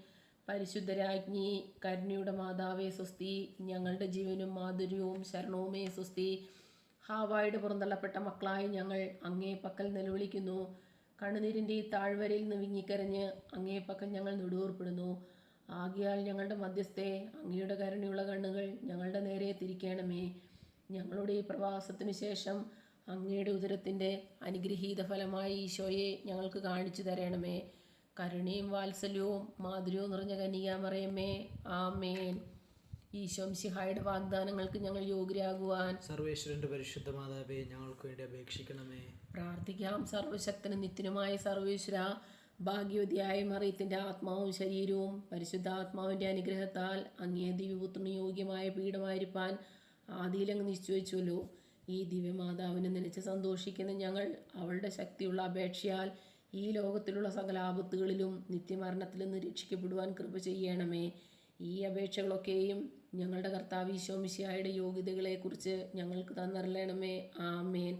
പരിശുദ്ധരാജ്ഞി, കരുണയുടെ മാതാവേ സ്വസ്തി. ഞങ്ങളുടെ ജീവനും മാധുര്യവും ശരണവുമേ സ്വസ്തി. ഹാവായുടെ പുറന്തള്ളപ്പെട്ട മക്കളായി ഞങ്ങൾ അങ്ങേ പക്കൽ നിലവിളിക്കുന്നു. കണ്ണുനീരിൻ്റെ ഈ താഴ്വരയിൽ നിന്ന് വിങ്ങിക്കരഞ്ഞ് അങ്ങേ പക്കൽ ഞങ്ങൾ നെടുവേർപ്പെടുന്നു. ആകയാൽ ഞങ്ങളുടെ മധ്യസ്ഥെ, അങ്ങയുടെ കരുണയുള്ള കണ്ണുകൾ ഞങ്ങളുടെ നേരെ തിരിക്കണമേ. ഞങ്ങളുടെ ഈ പ്രവാസത്തിനു ശേഷം അങ്ങയുടെ ഉദരത്തിൻ്റെ അനുഗ്രഹീത ഫലമായി ഈശോയെ ഞങ്ങൾക്ക് കാണിച്ചു തരണമേ. കരുണയും വാത്സല്യവും മാധുര്യവും നിറഞ്ഞ കന്യകാമറിയമേ, ആമേൻ. ഈശോ മിശിഹായുടെ വാഗ്ദാനങ്ങൾക്ക് ഞങ്ങൾ യോഗ്യരാകുവാൻ സർവേശ്വരന്റെ പരിശുദ്ധ മാതാവേ, ഞങ്ങൾക്ക് വേണ്ടി അപേക്ഷിക്കണമേ. പ്രാർത്ഥിക്കാം. സർവശക്തനും നിത്യനുമായ സർവേശ്വര, ഭാഗ്യവതിയായ മറിയത്തിൻ്റെ ആത്മാവും ശരീരവും പരിശുദ്ധാത്മാവിൻ്റെ അനുഗ്രഹത്താൽ അങ്ങേ ദിവ്യപുത്രന് യോഗ്യമായ പീഠമായിരിക്കാൻ ആദിയിലങ്ങ് നിശ്ചയിച്ചുവല്ലോ. ഈ ദിവ്യമാതാവിനെ നനച്ച് സന്തോഷിക്കുന്ന ഞങ്ങൾ അവളുടെ ശക്തിയുള്ള അപേക്ഷയാൽ ഈ ലോകത്തിലുള്ള സകല ആപത്തുകളിലും നിത്യമരണത്തിൽ നിന്ന് രക്ഷിക്കപ്പെടുവാൻ കൃപ ചെയ്യണമേ. ഈ അപേക്ഷകളൊക്കെയും ഞങ്ങളുടെ കർത്താവ് ഈശോ മിശിഹായുടെ യോഗ്യതകളെക്കുറിച്ച് ഞങ്ങൾക്ക് തന്നരുളണമേ. ആമേൻ.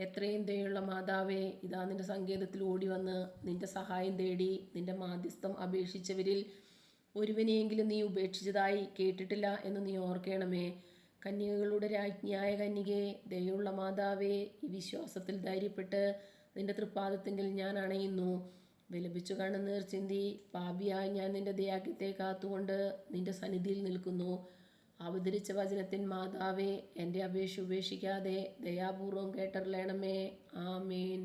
എത്രയും ദയുള്ള മാതാവേ, ഇതാ നിന്റെ സങ്കേതത്തിൽ ഓടി വന്ന് നിന്റെ സഹായം തേടി നിന്റെ മാധ്യസ്ഥം അപേക്ഷിച്ചവരിൽ ഒരുവനെയെങ്കിലും നീ ഉപേക്ഷിച്ചതായി കേട്ടിട്ടില്ല എന്ന് നീ ഓർക്കണമേ. കന്യകകളുടെ രാജ്ഞിയായ കന്യകേ, ദയുള്ള മാതാവേ, ഈ വിശ്വാസത്തിൽ ധൈര്യപ്പെട്ട് നിന്റെ തൃപ്പാദത്തിങ്കിൽ ഞാൻ അണയുന്നു. വിലപിച്ചു കണ്ണുനീർ ചിന്തി പാപിയായി ഞാൻ നിന്റെ ദയാഗ്യത്തെ കാത്തുകൊണ്ട് നിന്റെ സന്നിധിയിൽ നിൽക്കുന്നു. അവതരിച്ച വചനത്തിൻ മാതാവേ, എൻ്റെ അപേക്ഷ ഉപേക്ഷിക്കാതെ ദയാപൂർവം കേട്ടറിയണമേ. ആമേൻ.